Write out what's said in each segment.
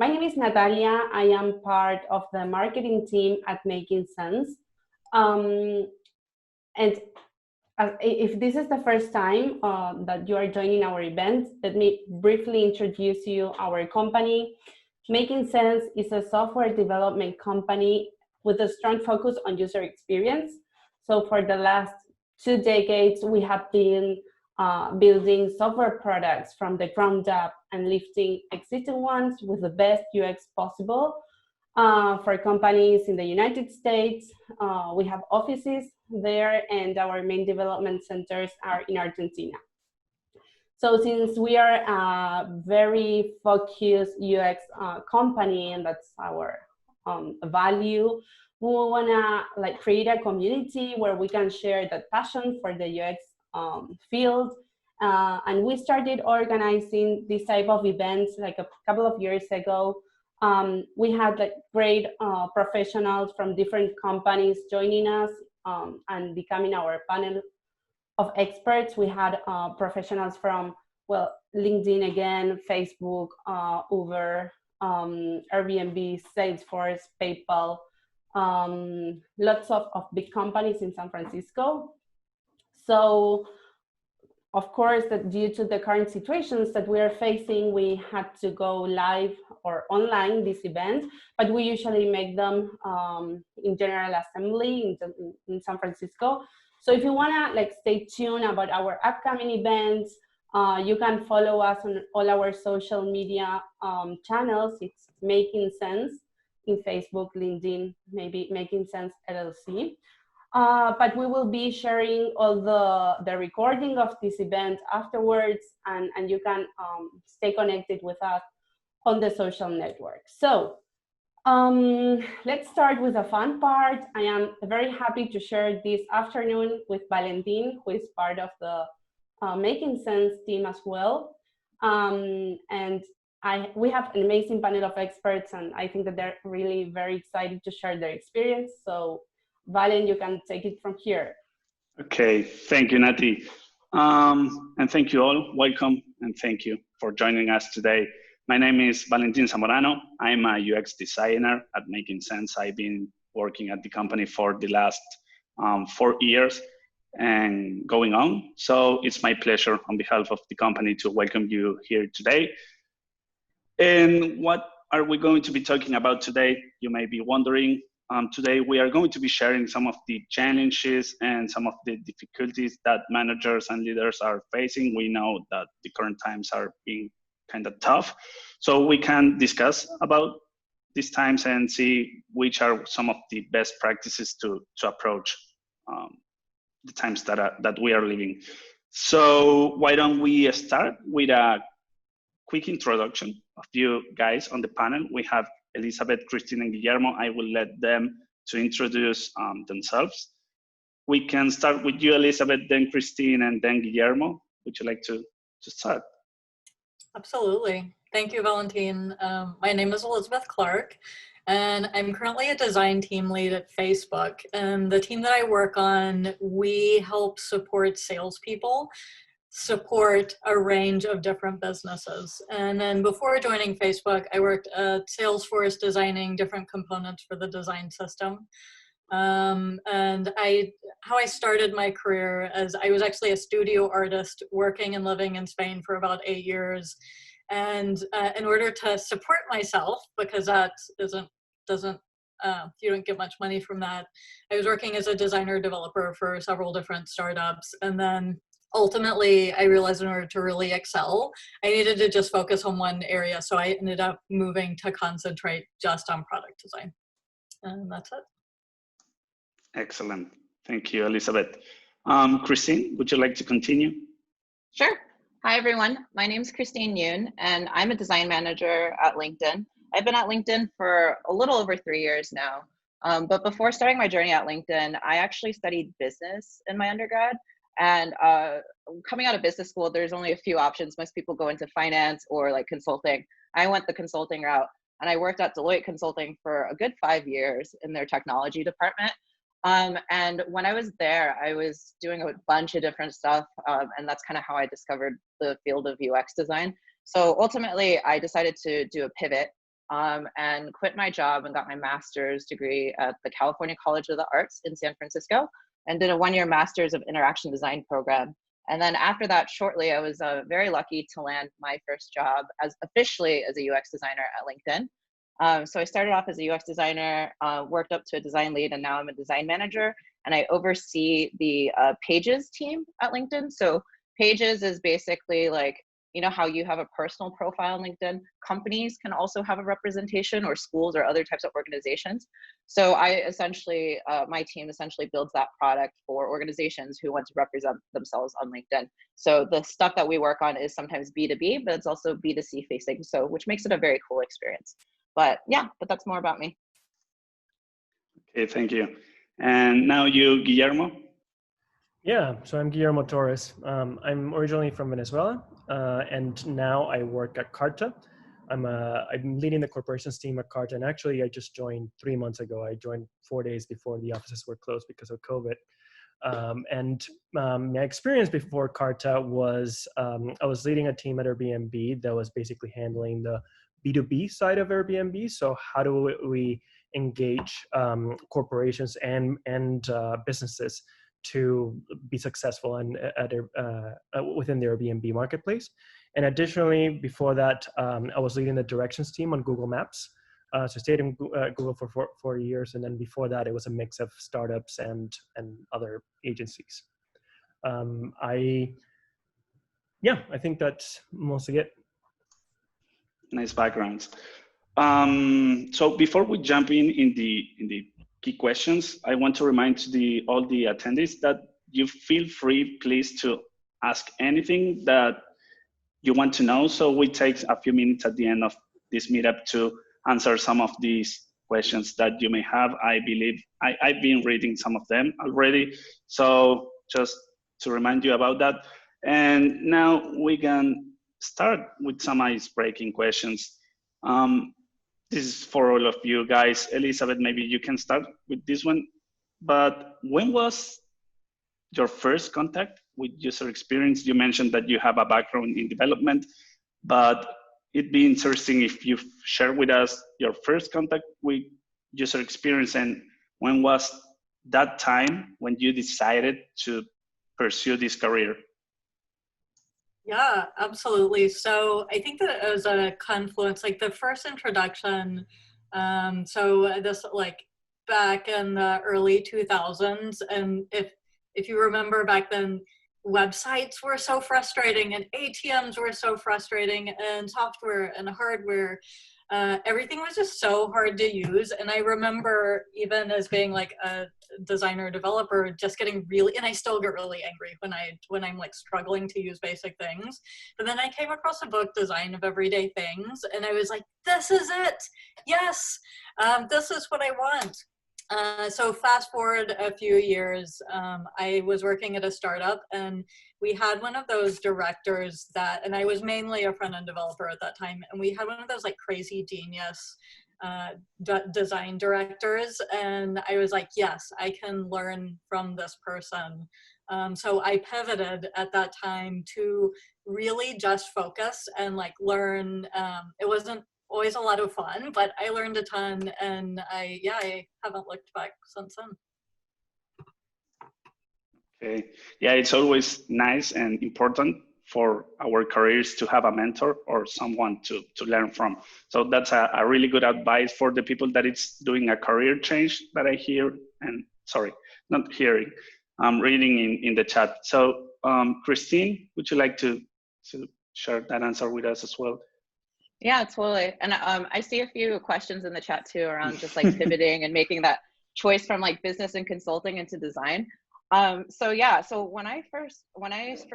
My name is Natalia. I am part of the marketing team at Making Sense. And if this is the first time that you are joining our event, let me briefly introduce you our company. Making Sense is a software development company with a strong focus on user experience. So for the last 2 decades, we have been building software products from the ground up and lifting existing ones with the best UX possible for companies in the United States. We have offices there, and our main development centers are in Argentina. So since we are a very focused UX company, and that's our value, we wanna create a community where we can share that passion for the UX field. And we started organizing this type of events like a couple of years ago. We had great professionals from different companies joining us and becoming our panel of experts. We had professionals from, well, LinkedIn again, Facebook, Uber, Airbnb, Salesforce, PayPal, lots of big companies in San Francisco. So, of course, that due to the current situations that we are facing, we had to go live or online this event, but we usually make them in General Assembly in San Francisco. So if you wanna stay tuned about our upcoming events, you can follow us on all our social media channels. It's Making Sense in Facebook, LinkedIn, maybe Making Sense LLC. But we will be sharing all the recording of this event afterwards, and you can stay connected with us on the social network. So let's start with the fun part. I am very happy to share this afternoon with Valentin, who is part of the Making Sense team as well. And we have an amazing panel of experts, and I think that they're really very excited to share their experience. So Valen, you can take it from here. Okay, thank you, Nati. And thank you all, welcome, and thank you for joining us today. My name is Valentin Zamorano. I'm a UX designer at Making Sense. I've been working at the company for the last 4 years and going on. So it's my pleasure on behalf of the company to welcome you here today. And what are we going to be talking about today? You may be wondering. Today we are going to be sharing some of the challenges and some of the difficulties that managers and leaders are facing. We know that the current times are being kind of tough. So we can discuss about these times and see which are some of the best practices to approach the times that we are living. So why don't we start with a quick introduction of you guys on the panel. We have Elizabeth, Christine, and Guillermo. I will let them to introduce themselves. We can start with you, Elizabeth, then Christine, and then Guillermo. Would you like to start? Absolutely. Thank you, Valentin. My name is Elizabeth Clark, and I'm currently a design team lead at Facebook. And the team that I work on, we help support salespeople support a range of different businesses. And then before joining Facebook, I worked at Salesforce designing different components for the design system. And how I started my career as I was actually a studio artist working and living in Spain for about 8 years. And in order to support myself, because that you don't get much money from that, I was working as a designer developer for several different startups. And then ultimately, I realized in order to really excel, I needed to just focus on one area. So I ended up moving to concentrate just on product design. And that's it. Excellent. Thank you, Elizabeth. Christine, would you like to continue? Sure. Hi, everyone. My name is Christine Yoon, and I'm a design manager at LinkedIn. I've been at LinkedIn for a little over 3 years now. But before starting my journey at LinkedIn, I actually studied business in my undergrad. And coming out of business school, there's only a few options. Most people go into finance or like consulting. I went the consulting route, and I worked at Deloitte Consulting for a good 5 years in their technology department. And when I was there, I was doing a bunch of different stuff. And that's kind of how I discovered the field of UX design. So ultimately, I decided to do a pivot and quit my job and got my master's degree at the California College of the Arts in San Francisco, and did a 1-year master's of interaction design program. And then after that, shortly, I was very lucky to land my first job officially as a UX designer at LinkedIn. So I started off as a UX designer, worked up to a design lead, and now I'm a design manager, and I oversee the Pages team at LinkedIn. So Pages is basically like, you know how you have a personal profile on LinkedIn, companies can also have a representation, or schools or other types of organizations. So I essentially, my team essentially builds that product for organizations who want to represent themselves on LinkedIn. So the stuff that we work on is sometimes B2B, but it's also B2C facing, so which makes it a very cool experience. But yeah, but that's more about me. Okay, thank you. And now you, Guillermo. Yeah, so I'm Guillermo Torres. I'm originally from Venezuela, and now I work at Carta. I'm leading the corporations team at Carta, and actually I just joined 3 months ago. I joined 4 days before the offices were closed because of COVID. My experience before Carta was I was leading a team at Airbnb that was basically handling the B2B side of Airbnb. So how do we engage corporations and businesses to be successful within the Airbnb marketplace? And additionally, before that, I was leading the directions team on Google Maps. So I stayed in Google for 4 years, and then before that, it was a mix of startups and other agencies. I think that's mostly it. Nice backgrounds. So before we jump in the key questions, I want to remind all the attendees that you feel free, please, to ask anything that you want to know. So we take a few minutes at the end of this meetup to answer some of these questions that you may have. I believe I've been reading some of them already. So just to remind you about that. And now we can start with some ice-breaking questions. This is for all of you guys. Elizabeth, maybe you can start with this one. But when was your first contact with user experience? You mentioned that you have a background in development, but it'd be interesting if you share with us your first contact with user experience, and when was that time when you decided to pursue this career? Yeah, absolutely. So I think that it was a confluence, like the first introduction. So this like back in the early 2000s, and if you remember back then, websites were so frustrating, and ATMs were so frustrating, and software and hardware, everything was just so hard to use. And I remember, even as being like a designer developer, just getting really, and I still get really angry when I'm like struggling to use basic things. But then I came across a book, Design of Everyday Things, and I was like, this is it. Yes, this is what I want. So fast forward a few years, I was working at a startup, and we had one of those directors and I was mainly a front-end developer at that time, and we had one of those like crazy genius design directors, and I was like, yes, I can learn from this person. So I pivoted at that time to really just focus and like learn. It wasn't always a lot of fun, but I learned a ton, and I haven't looked back since then. Okay. Yeah, it's always nice and important for our careers to have a mentor or someone to learn from. So that's a really good advice for the people that it's doing a career change that I hear, and sorry, not hearing, I'm reading in the chat. So Christine, would you like to share that answer with us as well? Yeah, totally. And I see a few questions in the chat too around just like pivoting and making that choice from like business and consulting into design. So when I first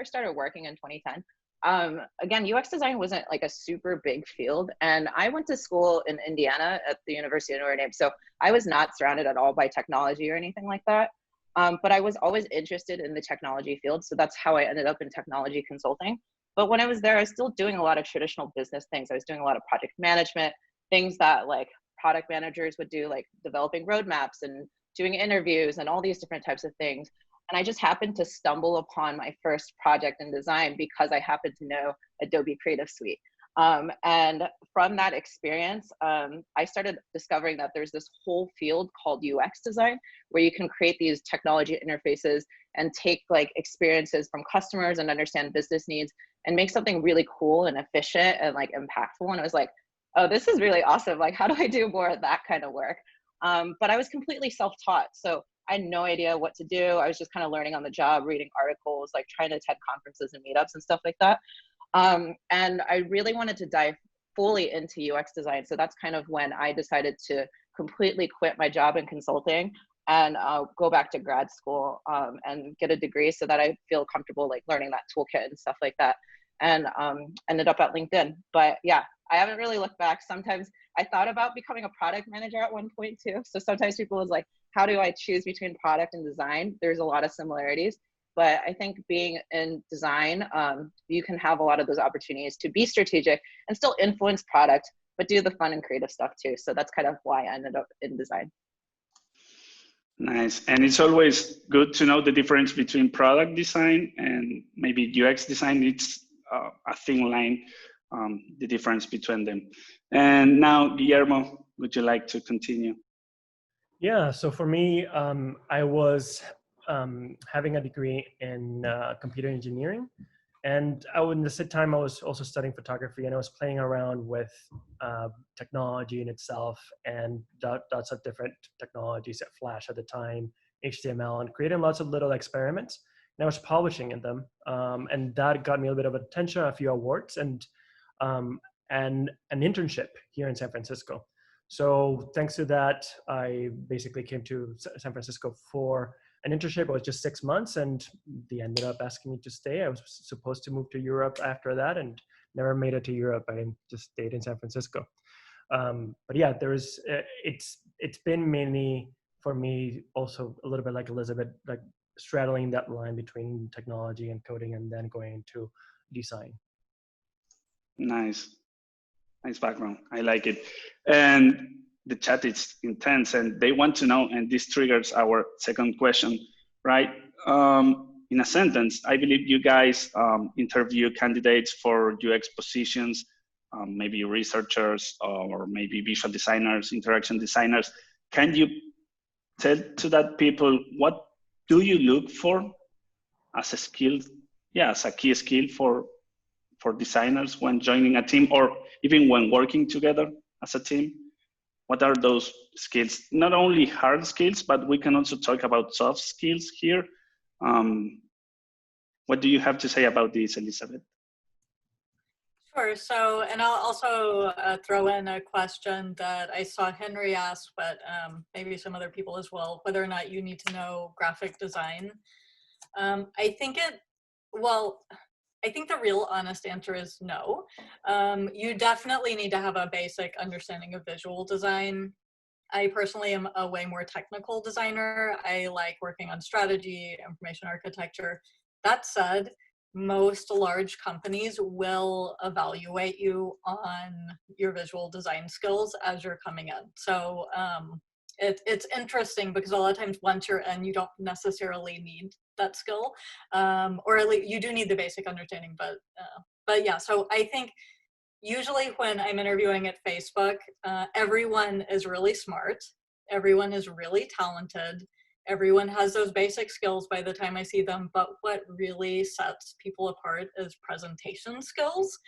started working in 2010, again, UX design wasn't like a super big field, and I went to school in Indiana at the University of Notre Dame. So I was not surrounded at all by technology or anything like that. But I was always interested in the technology field. So that's how I ended up in technology consulting. But when I was there, I was still doing a lot of traditional business things. I was doing a lot of project management, things that like product managers would do, like developing roadmaps and doing interviews and all these different types of things. And I just happened to stumble upon my first project in design because I happened to know Adobe Creative Suite. And from that experience, I started discovering that there's this whole field called UX design, where you can create these technology interfaces and take like experiences from customers and understand business needs and make something really cool and efficient and like impactful. And I was like, oh, this is really awesome. Like, how do I do more of that kind of work? But I was completely self-taught. So I had no idea what to do. I was just kind of learning on the job, reading articles, like trying to attend conferences and meetups and stuff like that. And I really wanted to dive fully into UX design. So that's kind of when I decided to completely quit my job in consulting and go back to grad school and get a degree so that I feel comfortable like learning that toolkit and stuff like that. And ended up at LinkedIn. But yeah, I haven't really looked back. Sometimes I thought about becoming a product manager at one point too. So sometimes people was like, how do I choose between product and design? There's a lot of similarities. But I think being in design, you can have a lot of those opportunities to be strategic and still influence product, but do the fun and creative stuff too. So that's kind of why I ended up in design. Nice. And it's always good to know the difference between product design and maybe UX design. It's a thin line, the difference between them. And now, Guillermo, would you like to continue? Yeah, so for me, I was having a degree in computer engineering. And in the same time, I was also studying photography, and I was playing around with technology in itself and lots of different technologies at Flash at the time, HTML, and creating lots of little experiments. And I was publishing in them, and that got me a bit of attention, a few awards, and an internship here in San Francisco. So thanks to that, I basically came to San Francisco for an internship. It was just 6 months, and they ended up asking me to stay. I was supposed to move to Europe after that and never made it to Europe. I just stayed in San Francisco. But yeah, it's been mainly for me also a little bit like Elizabeth, like straddling that line between technology and coding and then going into design. Nice. Nice background. I like it. And the chat is intense and they want to know, and this triggers our second question, right? In a sentence, I believe you guys interview candidates for UX positions, maybe researchers or maybe visual designers, interaction designers. Can you tell to that people, what do you look for as a skill? Yeah, as a key skill for designers when joining a team or even when working together as a team? What are those skills? Not only hard skills, but we can also talk about soft skills here. What do you have to say about this, Elizabeth? Sure. So, and I'll also throw in a question that I saw Henry ask, but maybe some other people as well, whether or not you need to know graphic design. I think the real honest answer is no. You definitely need to have a basic understanding of visual design. I personally am a way more technical designer. I like working on strategy, information architecture. That said, most large companies will evaluate you on your visual design skills as you're coming in. So it's interesting because a lot of times once you're in, you don't necessarily need that skill, or at least you do need the basic understanding. But yeah, so I think usually when I'm interviewing at Facebook, everyone is really smart, everyone is really talented, everyone has those basic skills by the time I see them, but what really sets people apart is presentation skills.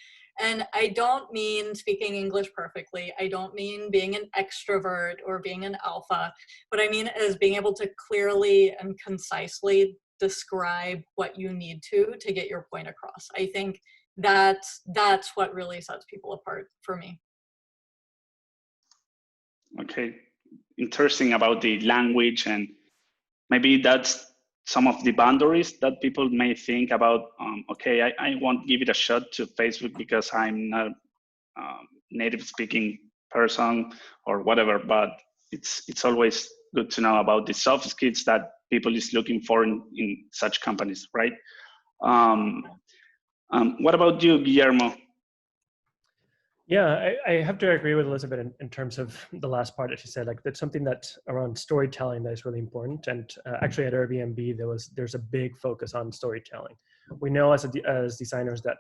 And I don't mean speaking English perfectly. I don't mean being an extrovert or being an alpha. What I mean is being able to clearly and concisely describe what you need to get your point across. I think that's what really sets people apart for me. Okay, interesting about the language, and maybe that's some of the boundaries that people may think about. Okay, I won't give it a shot to Facebook because I'm not a native speaking person or whatever, but it's always good to know about the soft skills that people is looking for in such companies, right? What about you, Guillermo? Yeah, I have to agree with Elizabeth in terms of the last part that she said. Like, that's something that around storytelling that is really important. And actually at Airbnb, there's a big focus on storytelling. We know as designers that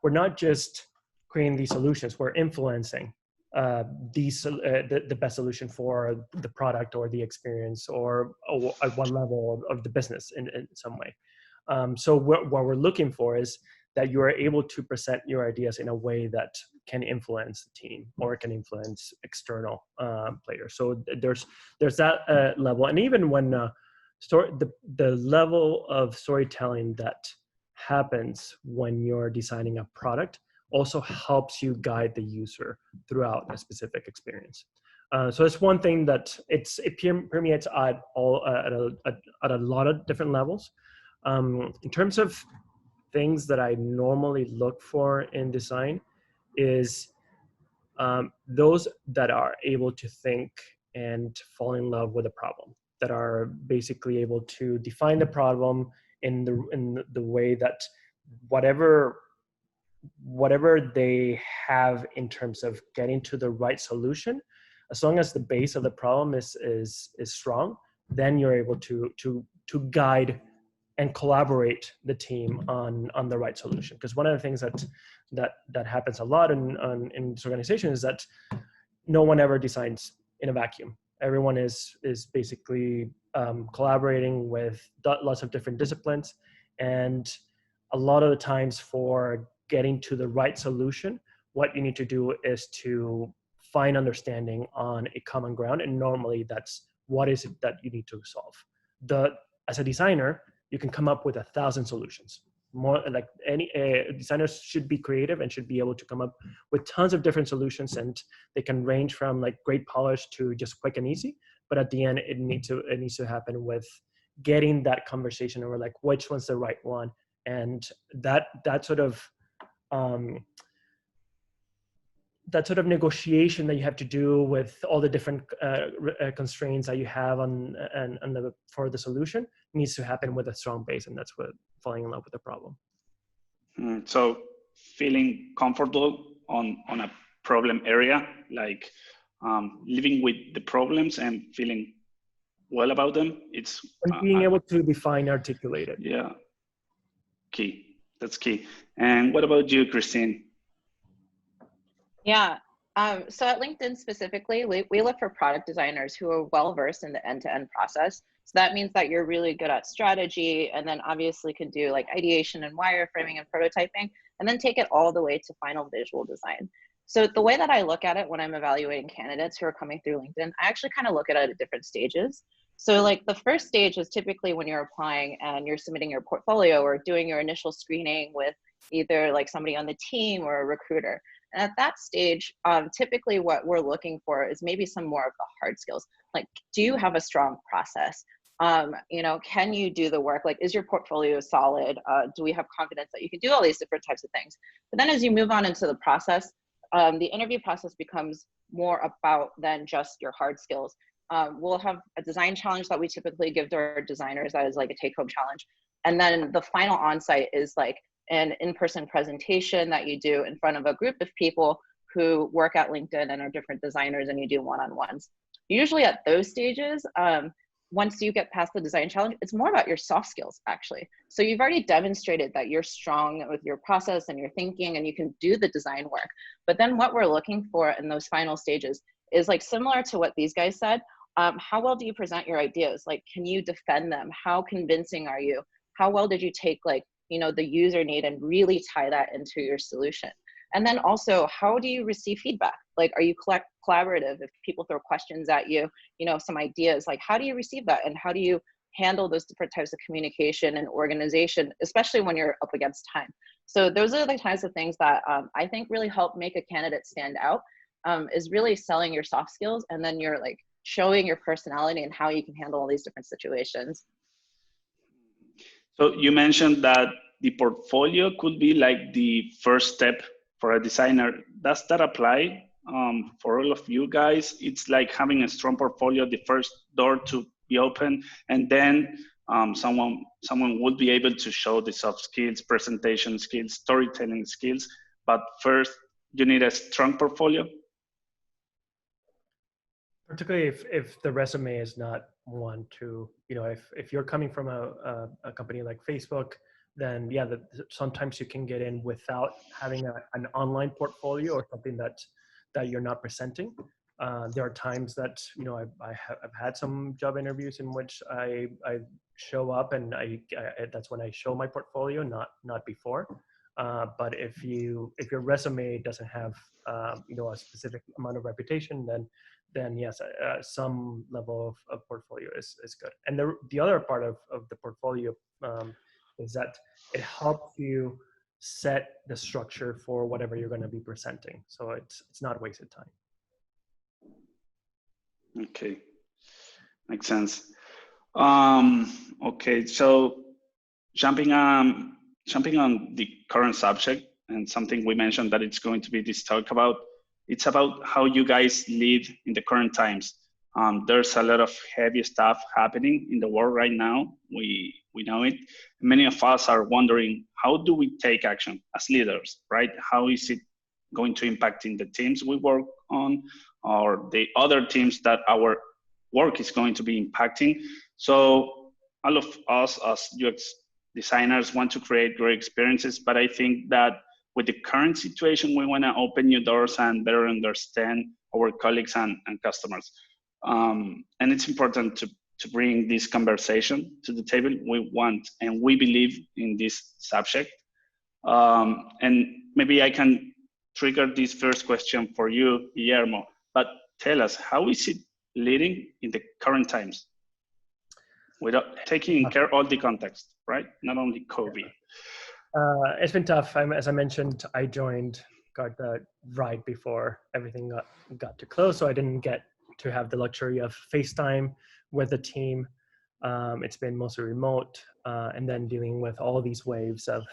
we're not just creating these solutions. We're influencing the best solution for the product or the experience or at one level of the business in some way. So what we're looking for is that you are able to present your ideas in a way that can influence the team or can influence external players. So there's that level, and even when the level of storytelling that happens when you're designing a product also helps you guide the user throughout a specific experience. So it's one thing that it permeates at a lot of different levels. In terms of things that I normally look for in design is those that are able to think and fall in love with a problem, that are basically able to define the problem in the way that whatever they have in terms of getting to the right solution, as long as the base of the problem is strong, then you're able to guide and collaborate the team on the right solution. Because one of the things that happens a lot in this organization is that no one ever designs in a vacuum. Everyone is basically collaborating with lots of different disciplines, and a lot of the times for getting to the right solution, what you need to do is to find understanding on a common ground, and normally that's what is it that you need to solve. As a designer, you can come up with 1,000 solutions. More like any designers should be creative and should be able to come up with tons of different solutions, and they can range from like great polish to just quick and easy. But at the end, it needs to happen with getting that conversation over like which one's the right one, and that sort of negotiation that you have to do with all the different constraints that you have for the solution needs to happen with a strong base, and that's what falling in love with the problem. So feeling comfortable on a problem area, like living with the problems and feeling well about them. It's and being able to define, articulate it. Yeah, key. That's key. And what about you, Christine? Yeah. So at LinkedIn specifically, we look for product designers who are well-versed in the end-to-end process. So that means that you're really good at strategy, and then obviously can do like ideation and wireframing and prototyping, and then take it all the way to final visual design. So the way that I look at it when I'm evaluating candidates who are coming through LinkedIn, I actually kind of look at it at different stages. So like the first stage is typically when you're applying and you're submitting your portfolio or doing your initial screening with either like somebody on the team or a recruiter. And at that stage, typically what we're looking for is maybe some more of the hard skills. Like, do you have a strong process? Can you do the work? Like, is your portfolio solid? Do we have confidence that you can do all these different types of things? But then as you move on into the process, the interview process becomes more about than just your hard skills. We'll have a design challenge that we typically give to our designers that is like a take-home challenge. And then the final on-site is like an in-person presentation that you do in front of a group of people who work at LinkedIn and are different designers, and you do one-on-ones. Usually at those stages, once you get past the design challenge, it's more about your soft skills actually. So you've already demonstrated that you're strong with your process and your thinking and you can do the design work. But then what we're looking for in those final stages is like similar to what these guys said. How well do you present your ideas? Like, can you defend them? How convincing are you? How well did you take like, the user need and really tie that into your solution? And then also, how do you receive feedback? Like, are you collaborative? If people throw questions at you, some ideas, like how do you receive that? And how do you handle those different types of communication and organization, especially when you're up against time? So those are the kinds of things that I think really help make a candidate stand out, is really selling your soft skills, and then you're like showing your personality and how you can handle all these different situations. So you mentioned that the portfolio could be like the first step for a designer. Does that apply for all of you guys? It's like having a strong portfolio, the first door to be open, and then someone would be able to show the soft skills, presentation skills, storytelling skills. But first, you need a strong portfolio. Particularly if the resume is not one to, if you're coming from a company like Facebook then yeah, sometimes you can get in without having an online portfolio or something that you're not presenting. There are times that, you know, I've had some job interviews in which I show up and that's when I show my portfolio, not before. But if your resume doesn't have you know, a specific amount of reputation, then yes, some level of portfolio is good. And the other part of the portfolio is that it helps you set the structure for whatever you're going to be presenting. So it's not wasted time. Okay, makes sense. Okay, so jumping on the current subject, and something we mentioned that it's going to be this talk about, it's about how you guys lead in the current times. There's a lot of heavy stuff happening in the world right now. We know it. Many of us are wondering, how do we take action as leaders, right? How is it going to impact in the teams we work on, or the other teams that our work is going to be impacting? So all of us as UX designers want to create great experiences, but I think that with the current situation, we want to open new doors and better understand our colleagues and customers. And it's important to bring this conversation to the table. We want and we believe in this subject. And maybe I can trigger this first question for you, Guillermo, but tell us, how is it leading in the current times without taking care of all the context, right? Not only COVID. It's been tough. As I mentioned, I joined right before everything got to close, so I didn't get to have the luxury of FaceTime with the team. It's been mostly remote, and then dealing with all these waves of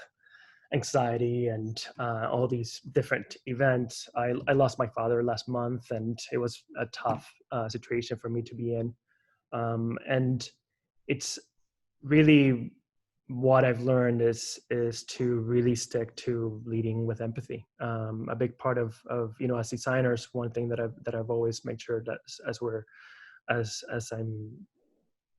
anxiety and all these different events. I lost my father last month, and it was a tough situation for me to be in. And it's really, what I've learned is to really stick to leading with empathy. A big part of you know, as designers, one thing that I've always made sure that as I'm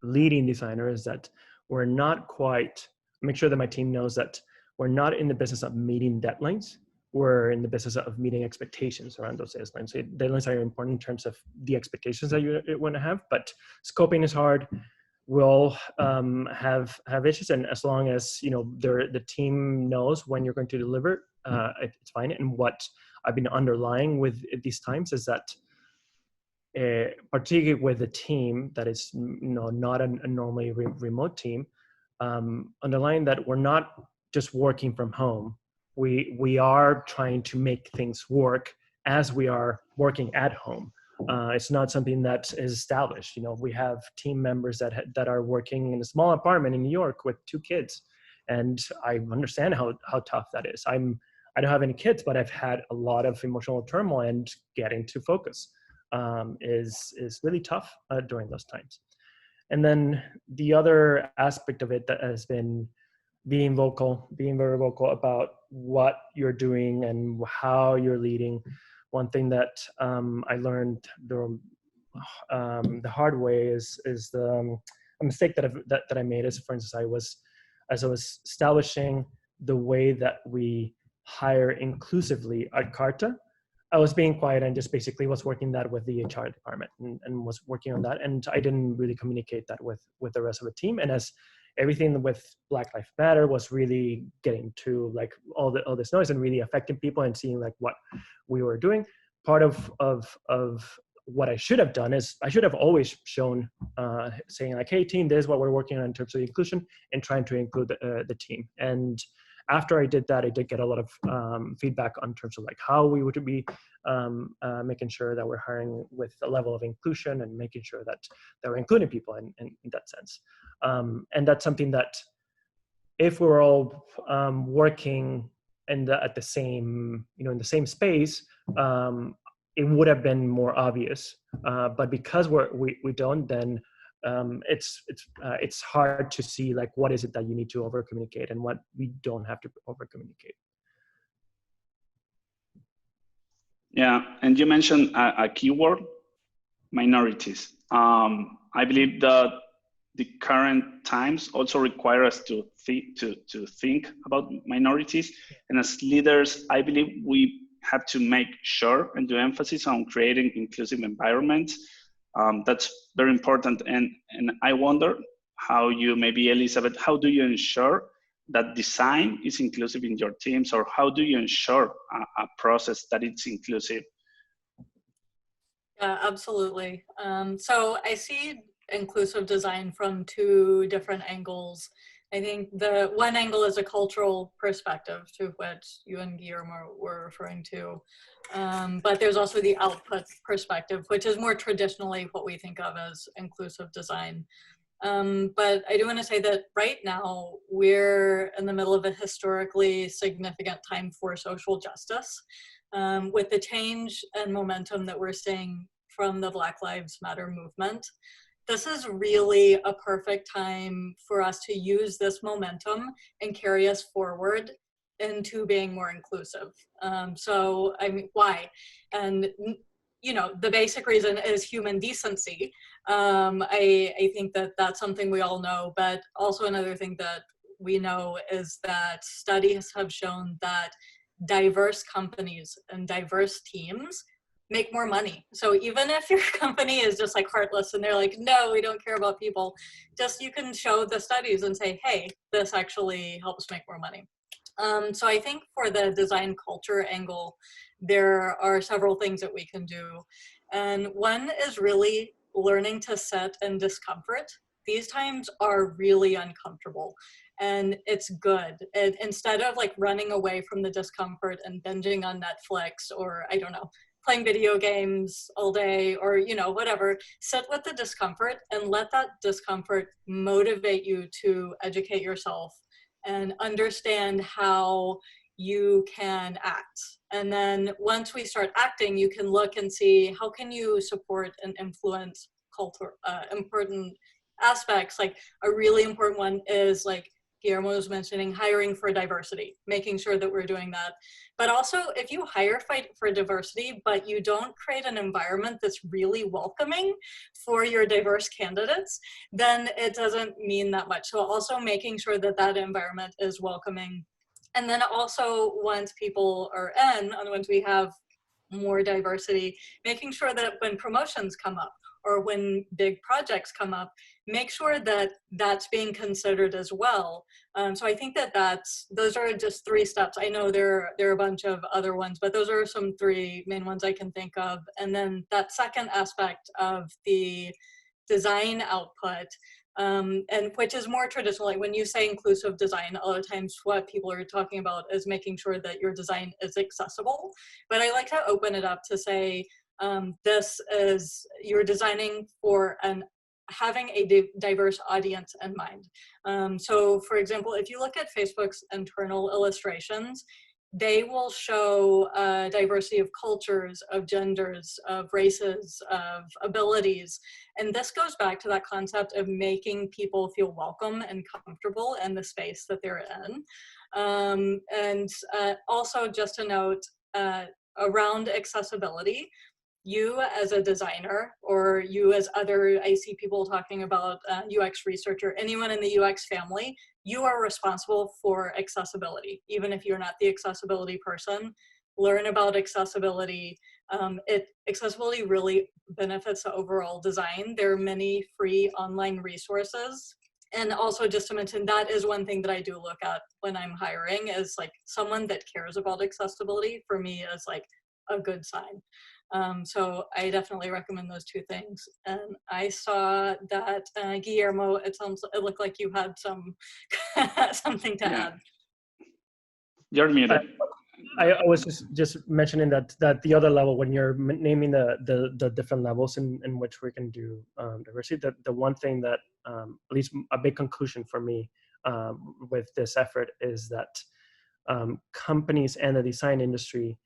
leading designer is that we're not quite, make sure that my team knows that we're not in the business of meeting deadlines. We're in the business of meeting expectations around those deadlines. So deadlines are important in terms of the expectations that you want to have, but scoping is hard. We'll have issues, and as long as, you know, the team knows when you're going to deliver, it's fine. And what I've been underlying with these times is that, particularly with a team that is, you know, not a normally remote team, underlying that we're not just working from home. We are trying to make things work as we are working at home. It's not something that is established. You know, we have team members that are working in a small apartment in New York with 2 kids, and I understand how tough that is. I don't have any kids, but I've had a lot of emotional turmoil, and getting to focus is really tough during those times. And then the other aspect of it that has been being very vocal about what you're doing and how you're leading. One thing that I learned the hard way is a mistake that I made is, for instance, as I was establishing the way that we hire inclusively at Carta, I was being quiet and just basically was working that with the HR department and was working on that. And I didn't really communicate that with the rest of the team. And as everything with Black Lives Matter was really getting to like all this noise and really affecting people and seeing like what we were doing, part of what I should have done is I should have always shown, saying like, hey team, this is what we're working on in terms of inclusion, and trying to include the team. And after I did that, I did get a lot of feedback on terms of like how we would be making sure that we're hiring with a level of inclusion and making sure that we're including people in that sense. And that's something that if we're all working at the same, you know, in the same space, it would have been more obvious. But because we don't, then it's hard to see like what is it that you need to over communicate and what we don't have to over communicate. Yeah, and you mentioned a keyword, minorities. I believe that the current times also require us to think about minorities. And as leaders, I believe we have to make sure and do emphasis on creating inclusive environments. That's very important. And I wonder how you, maybe Elizabeth, how do you ensure that design is inclusive in your teams, or how do you ensure a process that it's inclusive? Yeah, absolutely. So I see inclusive design from two different angles. I think the one angle is a cultural perspective, to which you and Guillermo were referring to. But there's also the output perspective, which is more traditionally what we think of as inclusive design. But I do want to say that right now we're in the middle of a historically significant time for social justice. With the change and momentum that we're seeing from the Black Lives Matter movement, this is really a perfect time for us to use this momentum and carry us forward into being more inclusive. So, I mean, why? And, you know, the basic reason is human decency. I think that that's something we all know, but also another thing that we know is that studies have shown that diverse companies and diverse teams make more money. So even if your company is just like heartless and they're like, no, we don't care about people, just you can show the studies and say, hey, this actually helps make more money. So I think for the design culture angle, there are several things that we can do. And one is really learning to sit in discomfort. These times are really uncomfortable, and it's good. And instead of like running away from the discomfort and binging on Netflix, or I don't know, playing video games all day, or, you know, whatever, sit with the discomfort and let that discomfort motivate you to educate yourself and understand how you can act. And then once we start acting, you can look and see how can you support and influence culture, important aspects. Like a really important one is, like Guillermo was mentioning, hiring for diversity, making sure that we're doing that. But also, if you hire for diversity, but you don't create an environment that's really welcoming for your diverse candidates, then it doesn't mean that much. So also making sure that that environment is welcoming. And then also, once people are in, and once we have more diversity, making sure that when promotions come up or when big projects come up, make sure that that's being considered as well. So I think that those are just 3 steps. I know there are a bunch of other ones, but those are some 3 main ones I can think of. And then that second aspect of the design output, and which is more traditional. Like when you say inclusive design, a lot of times what people are talking about is making sure that your design is accessible. But I like to open it up to say, this is, you're designing for having a diverse audience in mind. So for example, if you look at Facebook's internal illustrations, they will show diversity of cultures, of genders, of races, of abilities. And this goes back to that concept of making people feel welcome and comfortable in the space that they're in. And also just a note around accessibility, you as a designer, or you as I see people talking about UX researcher, anyone in the UX family, you are responsible for accessibility. Even if you're not the accessibility person, learn about accessibility. Accessibility really benefits the overall design. There are many free online resources. And also, just to mention, that is one thing that I do look at when I'm hiring, is like someone that cares about accessibility for me is like a good sign. So I definitely recommend those 2 things. And I saw that Guillermo, it looked like you had something to add. You're muted. I was just mentioning that the other level, when you're naming the different levels in which we can do diversity, the one thing that at least a big conclusion for me with this effort is that companies and the design industry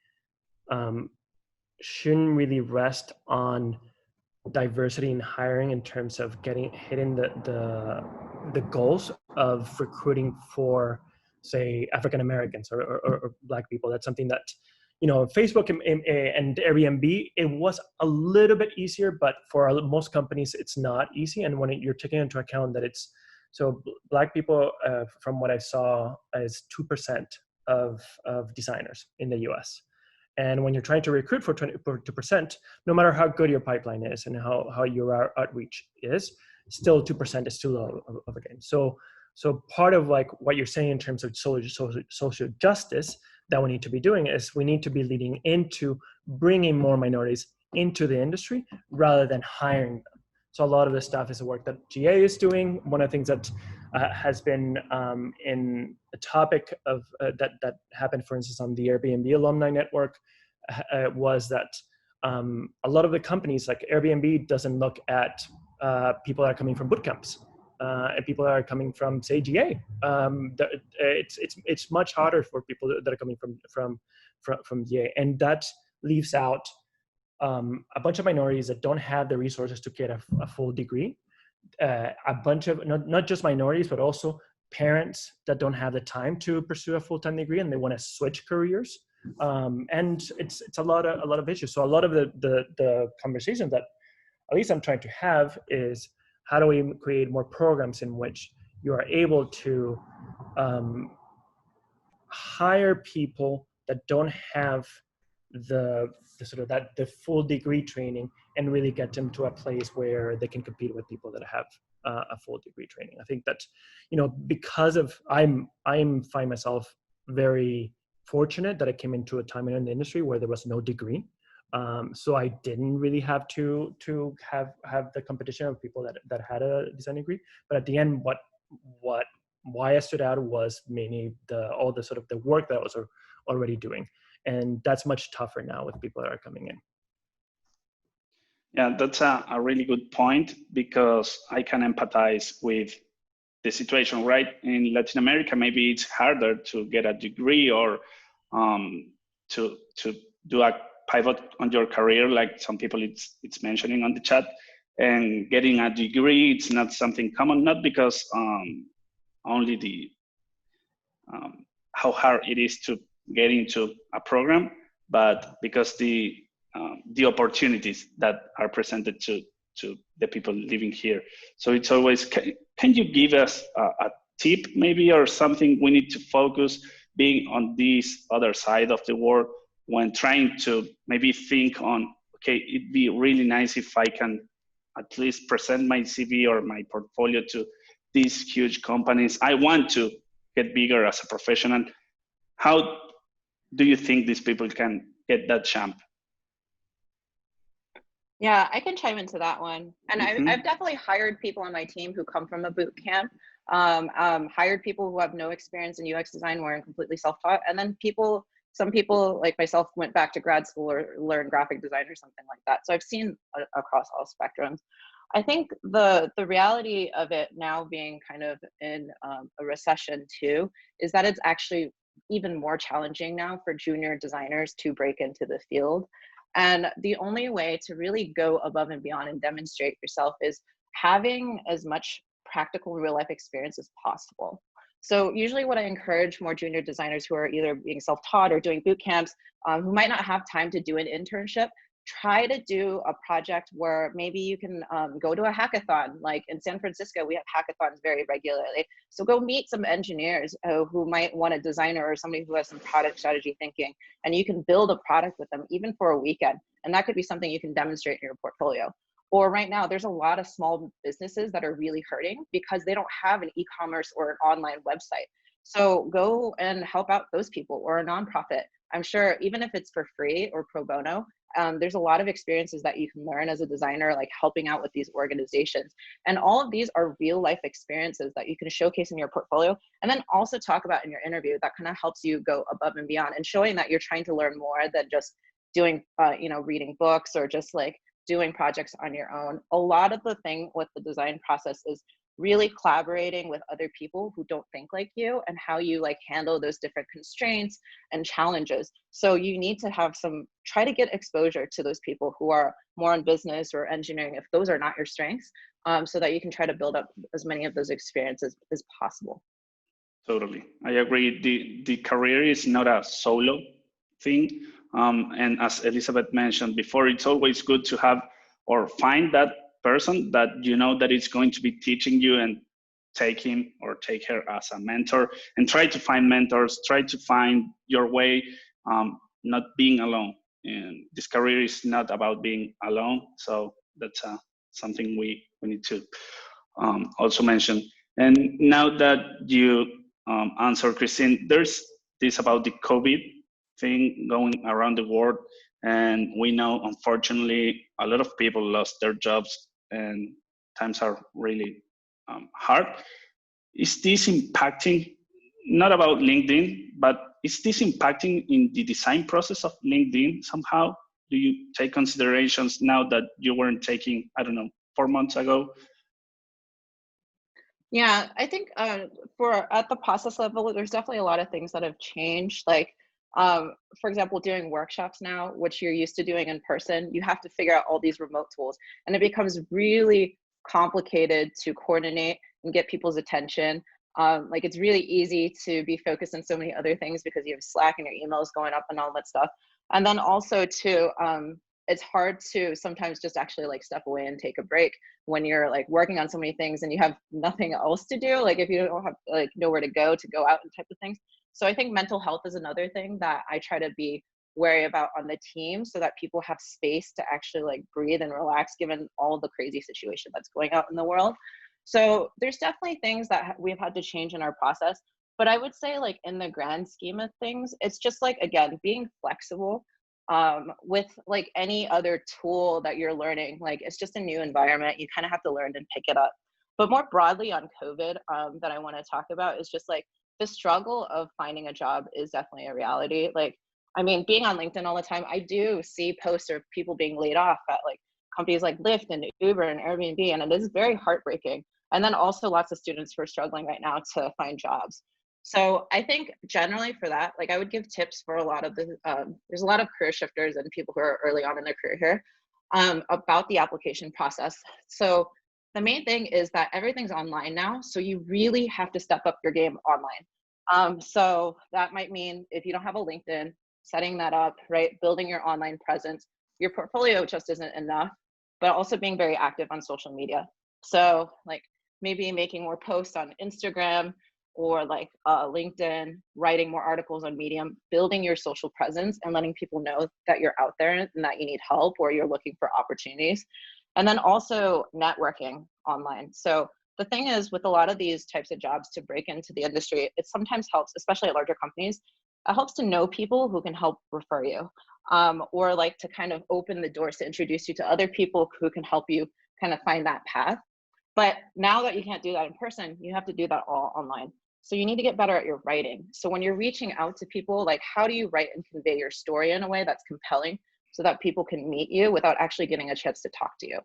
shouldn't really rest on diversity in hiring in terms of hitting the goals of recruiting for, say, African Americans or Black people. That's something that Facebook and Airbnb, it was a little bit easier, but for most companies, it's not easy. And when you're taking into account that so Black people, from what I saw, is 2% of designers in the US. And when you're trying to recruit for 2%, no matter how good your pipeline is and how your outreach is, still 2% is too low of a game. So part of like what you're saying in terms of social justice that we need to be doing is we need to be leading into bringing more minorities into the industry rather than hiring them. So a lot of this stuff is the work that GA is doing. One of the things that has been in a topic of that happened, for instance, on the Airbnb alumni network, was that a lot of the companies, like Airbnb, doesn't look at people that are coming from boot camps and people that are coming from, say, GA. It's much harder for people that are coming from GA, and that leaves out a bunch of minorities that don't have the resources to get a full degree. A bunch of not just minorities, but also parents that don't have the time to pursue a full-time degree and they want to switch careers. And it's a lot of issues. So a lot of the conversation that at least I'm trying to have is, how do we create more programs in which you are able to hire people that don't have the full degree training and really get them to a place where they can compete with people that have a full degree training. I think that, because of I find myself very fortunate that I came into a time in the industry where there was no degree. So I didn't really have to have the competition of people that had a design degree. But at the end, why I stood out was mainly all the work that I was already doing. And that's much tougher now with people that are coming in. Yeah, that's a really good point, because I can empathize with the situation, right? In Latin America, maybe it's harder to get a degree or to do a pivot on your career, like some people it's mentioning on the chat. And getting a degree, it's not something common, not because only the how hard it is to get into a program, but because the opportunities that are presented to the people living here. So it's always, can you give us a tip maybe, or something we need to focus being on this other side of the world when trying to maybe think on, okay, it'd be really nice if I can at least present my CV or my portfolio to these huge companies. I want to get bigger as a professional. How do you think these people can get that jump? Yeah, I can chime into that one. And I've definitely hired people on my team who come from a boot camp, hired people who have no experience in UX design, were completely self-taught. And then some people like myself went back to grad school or learned graphic design or something like that. So I've seen across all spectrums. I think the reality of it now being kind of in a recession too, is that it's actually even more challenging now for junior designers to break into the field. And the only way to really go above and beyond and demonstrate yourself is having as much practical real life experience as possible. So usually what I encourage more junior designers who are either being self-taught or doing boot camps, who might not have time to do an internship, try to do a project where maybe you can go to a hackathon. Like in San Francisco, we have hackathons very regularly. So go meet some engineers who might want a designer or somebody who has some product strategy thinking, and you can build a product with them even for a weekend. And that could be something you can demonstrate in your portfolio. Or right now, there's a lot of small businesses that are really hurting because they don't have an e-commerce or an online website. So go and help out those people, or a nonprofit. I'm sure even if it's for free or pro bono, there's a lot of experiences that you can learn as a designer, like helping out with these organizations. And all of these are real life experiences that you can showcase in your portfolio, and then also talk about in your interview. That kind of helps you go above and beyond and showing that you're trying to learn more than just doing, reading books or just like doing projects on your own. A lot of the thing with the design process is really collaborating with other people who don't think like you, and how you like handle those different constraints and challenges. So you need to have try to get exposure to those people who are more in business or engineering, if those are not your strengths, so that you can try to build up as many of those experiences as possible. Totally, I agree. The career is not a solo thing. And as Elizabeth mentioned before, it's always good to have or find that person that you know that is going to be teaching you, and take him or take her as a mentor, and try to find mentors, try to find your way, not being alone. And this career is not about being alone. So that's something we need to also mention. And now that you answer, Christine, there's this about the COVID thing going around the world. And we know, unfortunately, a lot of people lost their jobs, and times are really hard. Is this impacting, not about LinkedIn, but is this impacting in the design process of LinkedIn somehow? Do you take considerations now that you weren't taking, I don't know, 4 months ago? Yeah, I think for at the process level, there's definitely a lot of things that have changed. Like, for example, doing workshops now, which you're used to doing in person, you have to figure out all these remote tools, and it becomes really complicated to coordinate and get people's attention. Like, it's really easy to be focused on so many other things because you have Slack and your emails going up and all that stuff. And then also too, it's hard to sometimes just actually like step away and take a break when you're like working on so many things and you have nothing else to do. Like, if you don't have like nowhere to go out and type of things. So I think mental health is another thing that I try to be wary about on the team, so that people have space to actually like breathe and relax given all the crazy situation that's going out in the world. So there's definitely things that we've had to change in our process. But I would say, like, in the grand scheme of things, it's just like, again, being flexible with like any other tool that you're learning. Like, it's just a new environment. You kind of have to learn and pick it up. But more broadly on COVID, that I want to talk about is just like the struggle of finding a job is definitely a reality. Like, I mean, being on LinkedIn all the time, I do see posts of people being laid off at like companies like Lyft and Uber and Airbnb, and it is very heartbreaking. And then also lots of students who are struggling right now to find jobs. So I think generally for that, like, I would give tips for a lot of the, there's a lot of career shifters and people who are early on in their career here, about the application process. So the main thing is that everything's online now. So you really have to step up your game online. So that might mean if you don't have a LinkedIn, setting that up, right? Building your online presence. Your portfolio just isn't enough, but also being very active on social media. So like maybe making more posts on Instagram or like LinkedIn, writing more articles on Medium, building your social presence and letting people know that you're out there and that you need help or you're looking for opportunities. And then also networking online. So the thing is, with a lot of these types of jobs, to break into the industry, it sometimes helps, especially at larger companies, it helps to know people who can help refer you, or like to kind of open the doors to introduce you to other people who can help you kind of find that path. But now that you can't do that in person, you have to do that all online. So you need to get better at your writing. So when you're reaching out to people, like, how do you write and convey your story in a way that's compelling so that people can meet you without actually getting a chance to talk to you?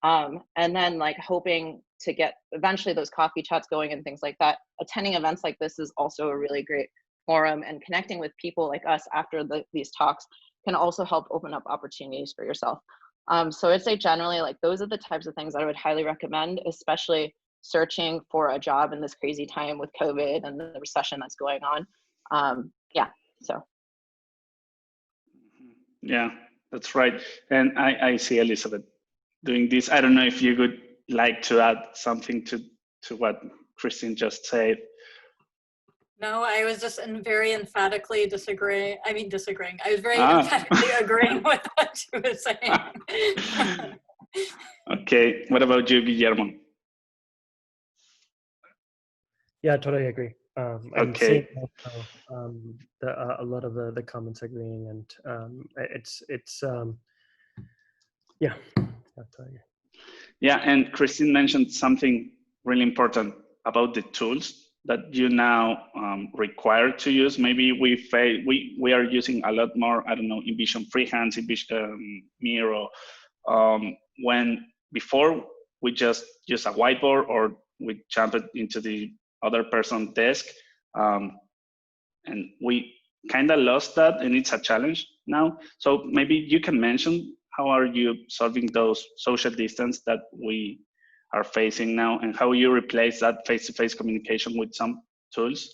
And then like hoping to get eventually those coffee chats going and things like that. Attending events like this is also a really great forum, and connecting with people like us after these talks can also help open up opportunities for yourself. So I'd say generally, like, those are the types of things that I would highly recommend, especially searching for a job in this crazy time with COVID and the recession that's going on. Yeah, so. Yeah, that's right. And I see Elizabeth doing this. I don't know if you would like to add something to what Christine just said. No, I was just very emphatically disagreeing. I was very emphatically agreeing with what you were saying. Okay, what about you, Guillermo? Yeah, I totally agree. I'm Okay. seeing also, a lot of the comments agreeing, and it's yeah, I totally agree. Yeah, and Christine mentioned something really important about the tools that you now require to use. Maybe we are using a lot more, I don't know, InVision Freehand, InVision Miro, when before we just use a whiteboard or we jump it into the other person's desk, and we kind of lost that, and it's a challenge now. So maybe you can mention, how are you solving those social distance that we are facing now, and how you replace that face-to-face communication with some tools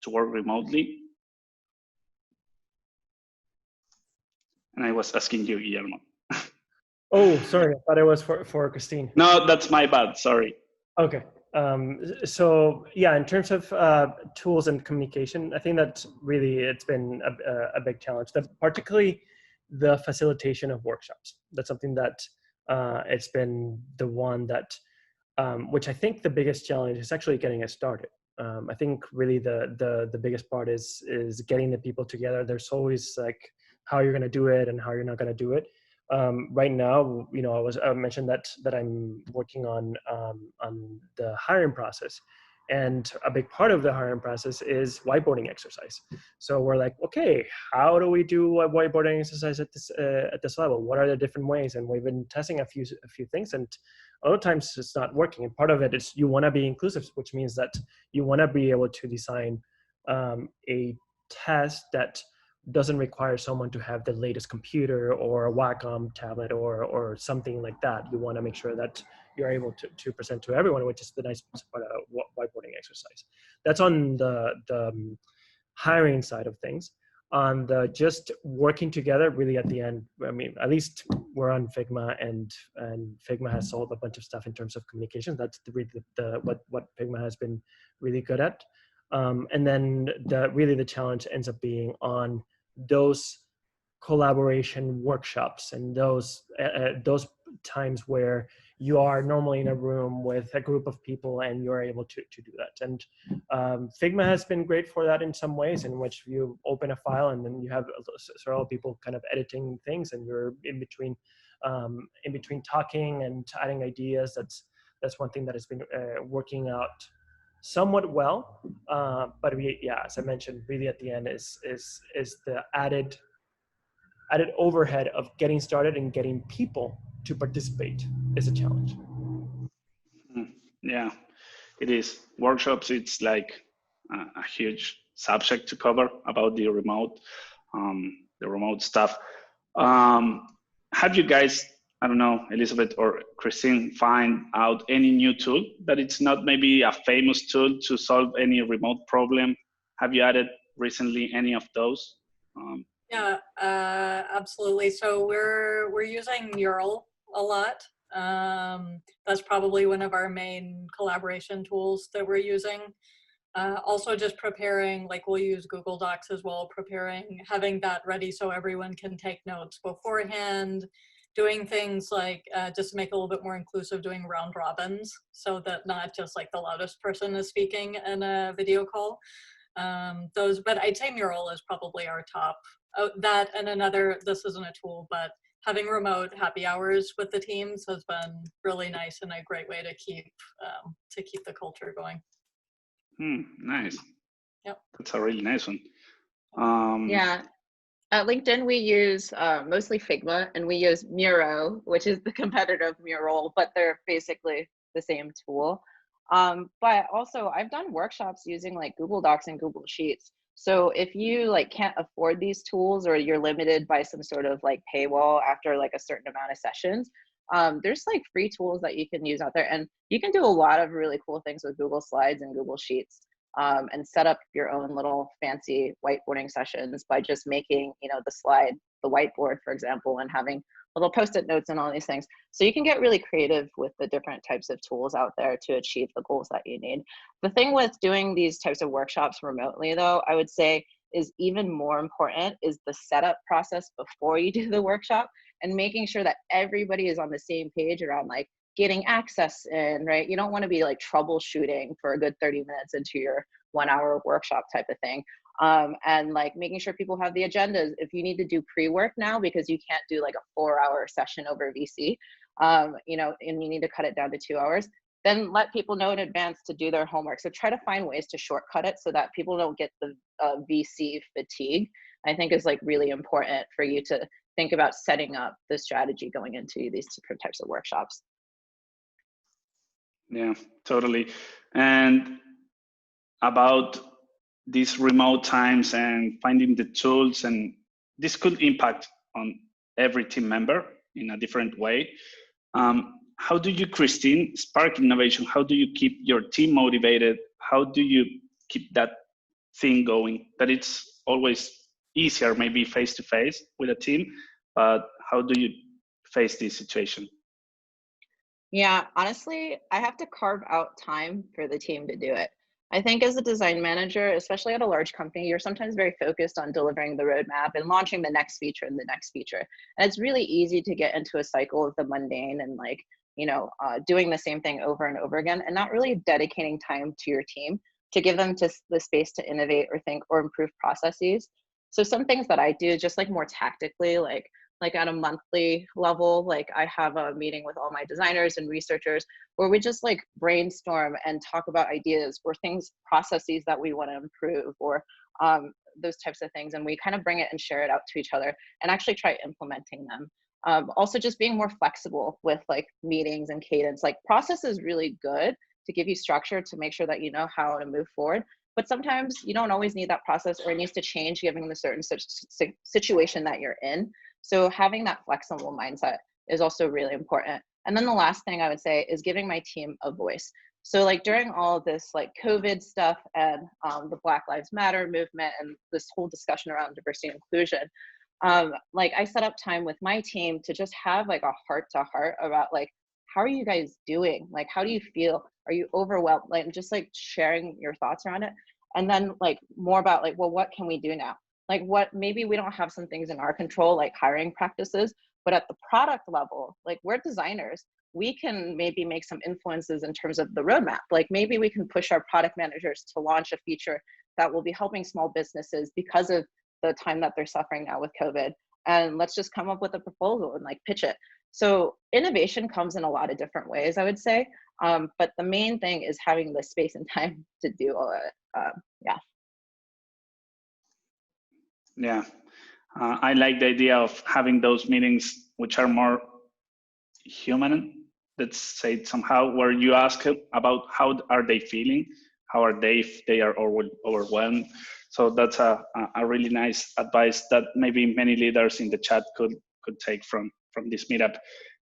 to work remotely? And I was asking you, Guillermo. Oh, sorry. I thought it was for Christine. No, that's my bad. Sorry. Okay. So yeah, in terms of tools and communication, I think that really it's been a big challenge. Particularly the facilitation of workshops. That's something that it's been the one that, which I think the biggest challenge is actually getting it started. I think really the biggest part is getting the people together. There's always like how you're going to do it and how you're not going to do it. Right now, you know, I mentioned that I'm working on the hiring process, and a big part of the hiring process is whiteboarding exercise. So we're like, okay, how do we do a whiteboarding exercise at this level? What are the different ways? And we've been testing a few things, and a lot of times it's not working. And part of it is you want to be inclusive, which means that you want to be able to design a test that doesn't require someone to have the latest computer or a Wacom tablet or something like that. You want to make sure that you're able to present to everyone, which is the nice part of whiteboarding exercise. That's on the hiring side of things. On the just working together, really at the end, I mean, at least we're on Figma, and Figma has solved a bunch of stuff in terms of communication. That's what Figma has been really good at. And then the challenge ends up being on those collaboration workshops and those times where you are normally in a room with a group of people and you're able to do that. And Figma has been great for that in some ways, in which you open a file and then you have several people kind of editing things, and you're in between talking and adding ideas. That's one thing that has been working out somewhat well, but as I mentioned, really at the end is the added overhead of getting started and getting people to participate is a challenge. Yeah, it is. Workshops, it's like a huge subject to cover about the remote stuff. Have you guys, I don't know, Elizabeth or Christine, find out any new tool that it's not maybe a famous tool to solve any remote problem? Have you added recently any of those? Yeah, absolutely. So we're using Mural a lot. That's probably one of our main collaboration tools that we're using. Also just preparing, like we'll use Google Docs as well, having that ready so everyone can take notes beforehand, doing things like, just to make it a little bit more inclusive, doing round robins so that not just like the loudest person is speaking in a video call. But I'd say Mural is probably our top. Oh, that and another, this isn't a tool, but having remote happy hours with the teams has been really nice and a great way to keep the culture going. Nice. Yep. That's a really nice one. Yeah. At LinkedIn, we use mostly Figma, and we use Miro, which is the competitor of Mural, but they're basically the same tool. But also, I've done workshops using like Google Docs and Google Sheets. So if you like can't afford these tools, or you're limited by some sort of like paywall after like a certain amount of sessions, there's like free tools that you can use out there, and you can do a lot of really cool things with Google Slides and Google Sheets. And set up your own little fancy whiteboarding sessions by just making, the whiteboard, for example, and having little post-it notes and all these things. So you can get really creative with the different types of tools out there to achieve the goals that you need. The thing with doing these types of workshops remotely, though, I would say is even more important is the setup process before you do the workshop, and making sure that everybody is on the same page around like getting access in, right? You don't want to be like troubleshooting for a good 30 minutes into your 1 hour workshop type of thing. And like making sure people have the agendas. If you need to do pre-work now because you can't do like a 4-hour session over VC, and you need to cut it down to 2 hours, then let people know in advance to do their homework. So try to find ways to shortcut it so that people don't get the VC fatigue. I think is like really important for you to think about setting up the strategy going into these different types of workshops. Yeah, totally. And about these remote times and finding the tools, and this could impact on every team member in a different way. How do you, Christine, spark innovation? How do you keep your team motivated? How do you keep that thing going? That it's always easier, maybe face to face with a team, but how do you face this situation? Yeah, honestly, I have to carve out time for the team to do it. I think as a design manager, especially at a large company, you're sometimes very focused on delivering the roadmap and launching the next feature and the next feature. And it's really easy to get into a cycle of the mundane and like, doing the same thing over and over again and not really dedicating time to your team to give them just the space to innovate or think or improve processes. So some things that I do just like more tactically, like at a monthly level, like I have a meeting with all my designers and researchers where we just like brainstorm and talk about ideas or things, processes that we want to improve or those types of things. And we kind of bring it and share it out to each other and actually try implementing them. Also just being more flexible with like meetings and cadence, like process is really good to give you structure to make sure that you know how to move forward. But sometimes you don't always need that process or it needs to change given the certain situation that you're in. So having that flexible mindset is also really important. And then the last thing I would say is giving my team a voice. So like during all of this like COVID stuff and the Black Lives Matter movement and this whole discussion around diversity and inclusion, like I set up time with my team to just have like a heart to heart about like, how are you guys doing? Like, how do you feel? Are you overwhelmed? Like just like sharing your thoughts around it. And then like more about like, well, what can we do now? Like what, maybe we don't have some things in our control, like hiring practices, but at the product level, like we're designers, we can maybe make some influences in terms of the roadmap. Like maybe we can push our product managers to launch a feature that will be helping small businesses because of the time that they're suffering now with COVID. And let's just come up with a proposal and like pitch it. So innovation comes in a lot of different ways, I would say. But the main thing is having the space and time to do all of it. Yeah. Yeah, I like the idea of having those meetings which are more human, let's say it somehow, where you ask about how are they feeling, how are they if they are overwhelmed. So that's a really nice advice that maybe many leaders in the chat could take from this meetup.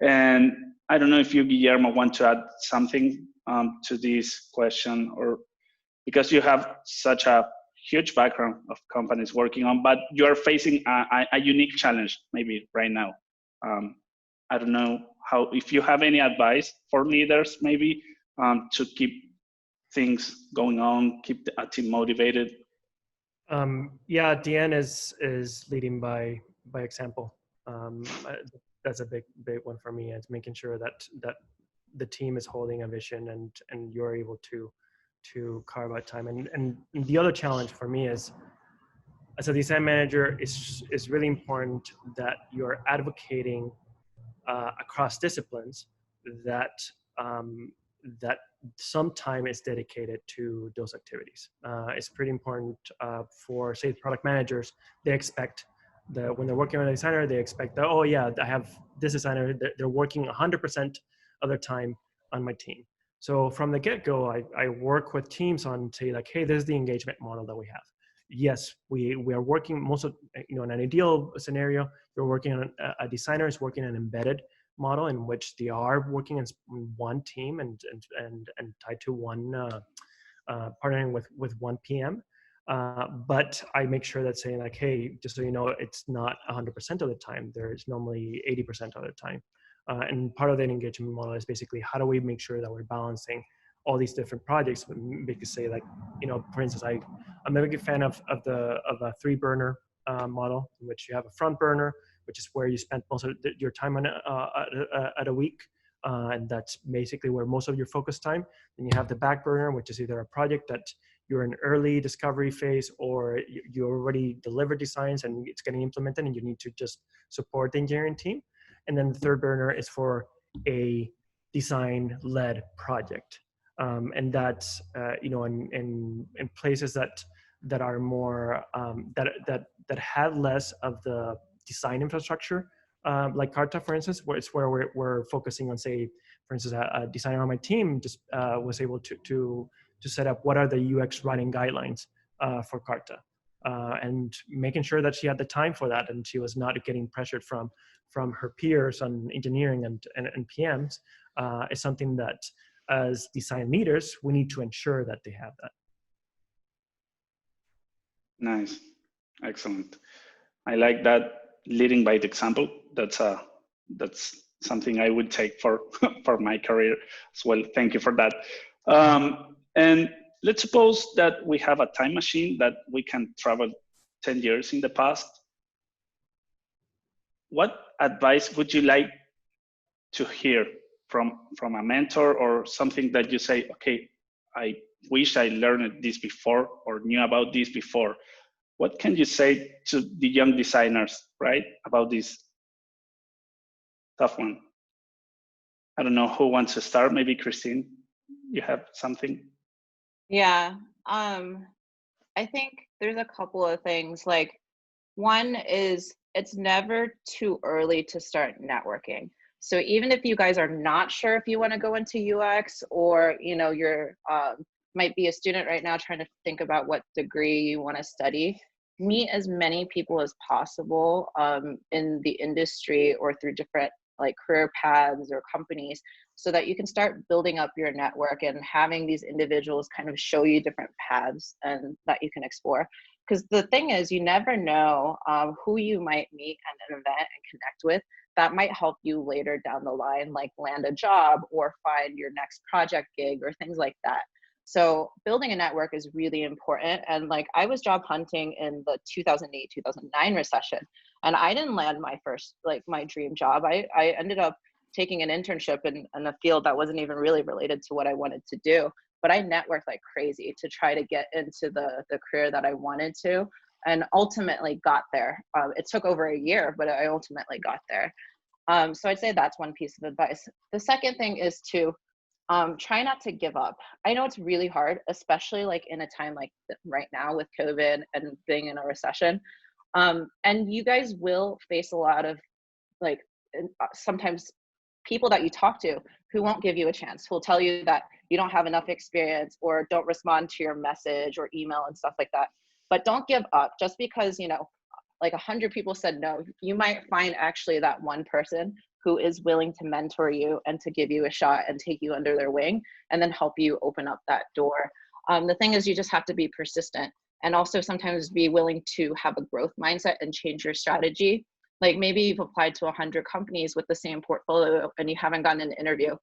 And I don't know if you, Guillermo, want to add something to this question, or because you have such a huge background of companies working on, but you're facing a unique challenge maybe right now. I don't know if you have any advice for leaders maybe to keep things going on, keep a team motivated. Yeah, Deanne is leading by example. That's a big one for me. It's making sure that the team is holding a vision and you're able to carve out time. And the other challenge for me is, as a design manager, is really important that you're advocating across disciplines that that some time is dedicated to those activities. It's pretty important for, say, product managers. They expect that when they're working on a designer, they expect that, oh yeah, I have this designer, they're working 100% of their time on my team. So from the get-go, I work with teams on, say, like, hey, this is the engagement model that we have. Yes, we are working most of, in an ideal scenario, you're working on a designer is working an embedded model in which they are working in one team and tied to one partnering with one PM. But I make sure that saying like, hey, just so you know, it's not 100% of the time. There's normally 80% of the time. And part of that engagement model is basically how do we make sure that we're balancing all these different projects. Because say like, for instance, I'm a big fan of a 3-burner model in which you have a front burner, which is where you spend most of your time on at a week. And that's basically where most of your focus time. Then you have the back burner, which is either a project that you're in early discovery phase or you already delivered designs and it's getting implemented and you need to just support the engineering team. And then the 3rd burner is for a design-led project. And that's, in places that are more, that have less of the design infrastructure, like Carta, for instance, where it's where we're focusing on, say, for instance, a designer on my team just was able to set up what are the UX writing guidelines for Carta, and making sure that she had the time for that and she was not getting pressured from her peers on engineering and PMs is something that as design leaders, we need to ensure that they have that. Nice. Excellent. I like that leading by the example. That's something I would take for for my career as well. Thank you for that. And let's suppose that we have a time machine that we can travel 10 years in the past. What advice would you like to hear from a mentor, or something that you say, okay, I wish I learned this before or knew about this before? What can you say to the young designers, right, about this tough one? I don't know who wants to start. Maybe Christine, you have something? Yeah, I think there's a couple of things. Like, one is it's never too early to start networking. So even if you guys are not sure if you want to go into UX, or you're might be a student right now trying to think about what degree you want to study, meet as many people as possible in the industry or through different like career paths or companies, so that you can start building up your network and having these individuals kind of show you different paths and that you can explore. Because the thing is, you never know who you might meet at an event and connect with that might help you later down the line, like land a job or find your next project gig or things like that. So building a network is really important. And like, I was job hunting in the 2008, 2009 recession, and I didn't land my first, like my dream job. I ended up taking an internship in a field that wasn't even really related to what I wanted to do. But I networked like crazy to try to get into the career that I wanted to, and ultimately got there. It took over a year, but I ultimately got there. So I'd say that's one piece of advice. The second thing is to try not to give up. I know it's really hard, especially like in a time like right now with COVID and being in a recession. And you guys will face a lot of like sometimes people that you talk to who won't give you a chance, who will tell you that you don't have enough experience or don't respond to your message or email and stuff like that. But don't give up. Just because, like 100 people said no, you might find actually that one person who is willing to mentor you and to give you a shot and take you under their wing and then help you open up that door. The thing is, you just have to be persistent, and also sometimes be willing to have a growth mindset and change your strategy. Like maybe you've applied to 100 companies with the same portfolio and you haven't gotten an interview.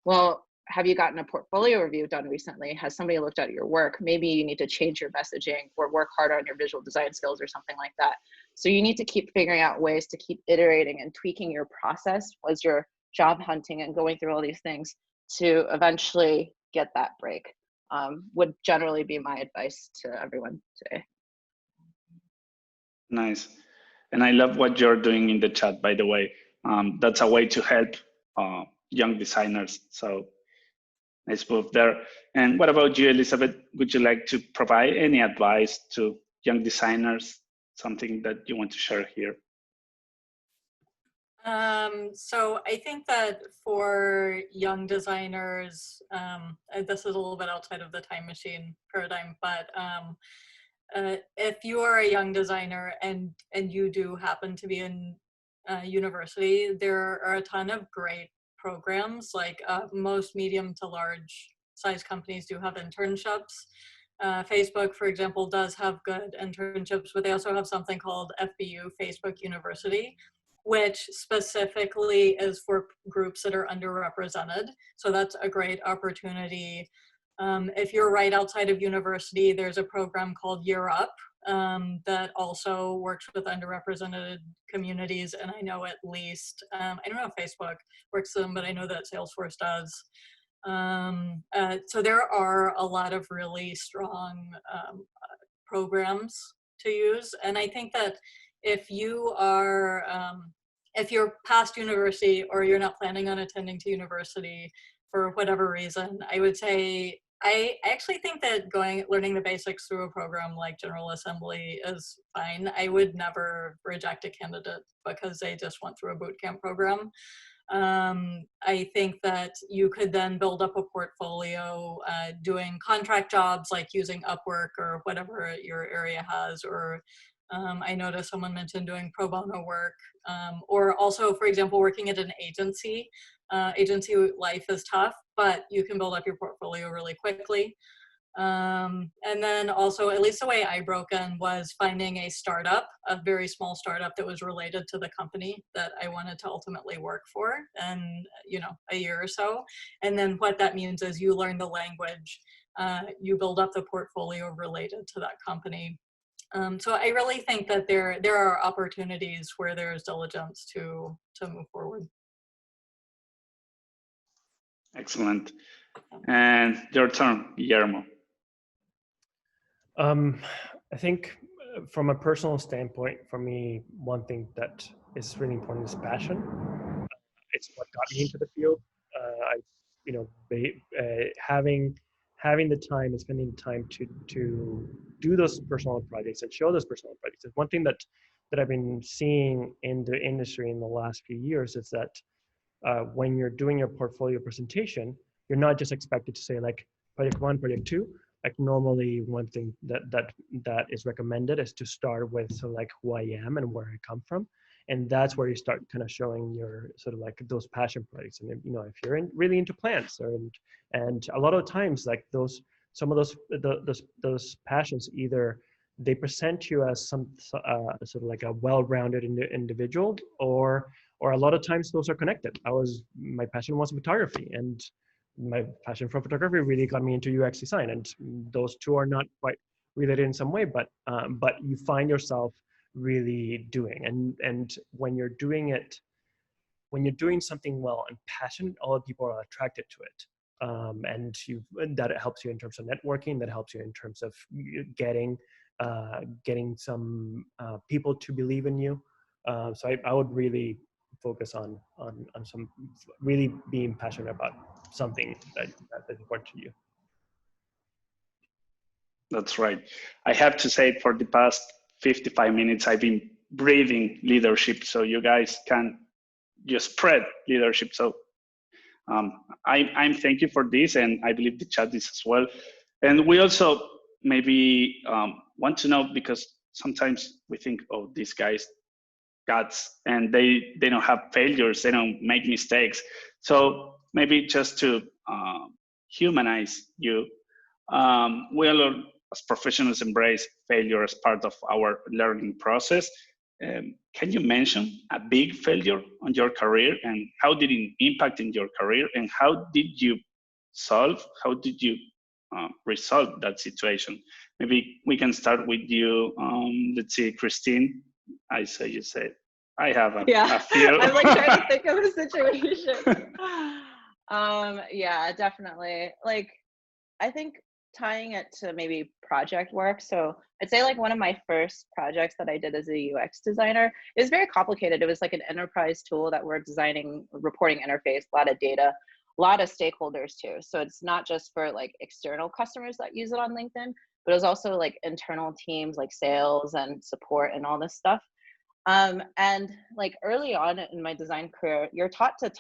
Well, have you gotten a portfolio review done recently? Has somebody looked at your work? Maybe you need to change your messaging or work harder on your visual design skills or something like that. So you need to keep figuring out ways to keep iterating and tweaking your process as you're job hunting and going through all these things to eventually get that break. Would generally be my advice to everyone today. Nice. And I love what you're doing in the chat, by the way. That's a way to help young designers. So nice move there. And what about you, Elizabeth? Would you like to provide any advice to young designers, something that you want to share here? So I think that for young designers, this is a little bit outside of the time machine paradigm, but if you are a young designer and you do happen to be in university, there are a ton of great programs. Like most medium to large size companies do have internships. Facebook, for example, does have good internships, but they also have something called FBU, Facebook University, which specifically is for groups that are underrepresented. So that's a great opportunity. If you're right outside of university, there's a program called Year Up that also works with underrepresented communities. And I know at least, I don't know if Facebook works with them, but I know that Salesforce does. So there are a lot of really strong programs to use. And I think that if you are, if you're past university or you're not planning on attending to university for whatever reason, I would say, I actually think that learning the basics through a program like General Assembly is fine. I would never reject a candidate because they just went through a boot camp program. I think that you could then build up a portfolio doing contract jobs, like using Upwork or whatever your area has, or I noticed someone mentioned doing pro bono work, or also, for example, working at an agency. Agency life is tough, but you can build up your portfolio really quickly. And then also, at least the way I broke in was finding a startup, a very small startup that was related to the company that I wanted to ultimately work for in, you know, a year or so. And then what that means is you learn the language, you build up the portfolio related to that company. So I really think that there are opportunities where there's diligence to move forward. Excellent. And your turn, Guillermo. I think from a personal standpoint, for me, one thing that is really important is passion. It's what got me into the field. I, you know, having the time and spending the time to do those personal projects and show those personal projects. And one thing that I've been seeing in the industry in the last few years is that when you're doing your portfolio presentation, you're not just expected to say like project 1, project 2. Like normally one thing that is recommended is to start with sort of like who I am and where I come from. And that's where you start kind of showing your sort of like those passion projects. And you know, if you're really into plants, and a lot of times like some of those passions, either they present you as some sort of like a well-rounded individual, or a lot of times those are connected. My passion was photography, and my passion for photography really got me into UX design, and those two are not quite related in some way, but you find yourself really doing, and when you're doing it, when you're doing something well and passionate, all people are attracted to it, and that helps you in terms of networking, that helps you in terms of getting some people to believe in you. So I would really focus on some really being passionate about something that's important to you. That's right. I have to say, for the past 55 minutes, I've been breathing leadership, so you guys can just spread leadership. So I'm thank you for this, and I believe the chat is as well. And we also maybe want to know, because sometimes we think, oh, these guys guts, and they don't have failures, they don't make mistakes. So maybe just to humanize you, we all as professionals embrace failure as part of our learning process. Can you mention a big failure on your career, and how did it impact in your career, and how did you resolve that situation? Maybe we can start with you. Let's see, Christine. I say you say. I have a few. I'm like trying to think of a situation. Yeah, definitely. Like, I think tying it to maybe project work. So I'd say like one of my first projects that I did as a UX designer, it was very complicated. It was like an enterprise tool that we're designing, reporting interface, a lot of data, a lot of stakeholders too. So it's not just for like external customers that use it on LinkedIn, but it was also like internal teams like sales and support and all this stuff. And like early on in my design career, you're taught to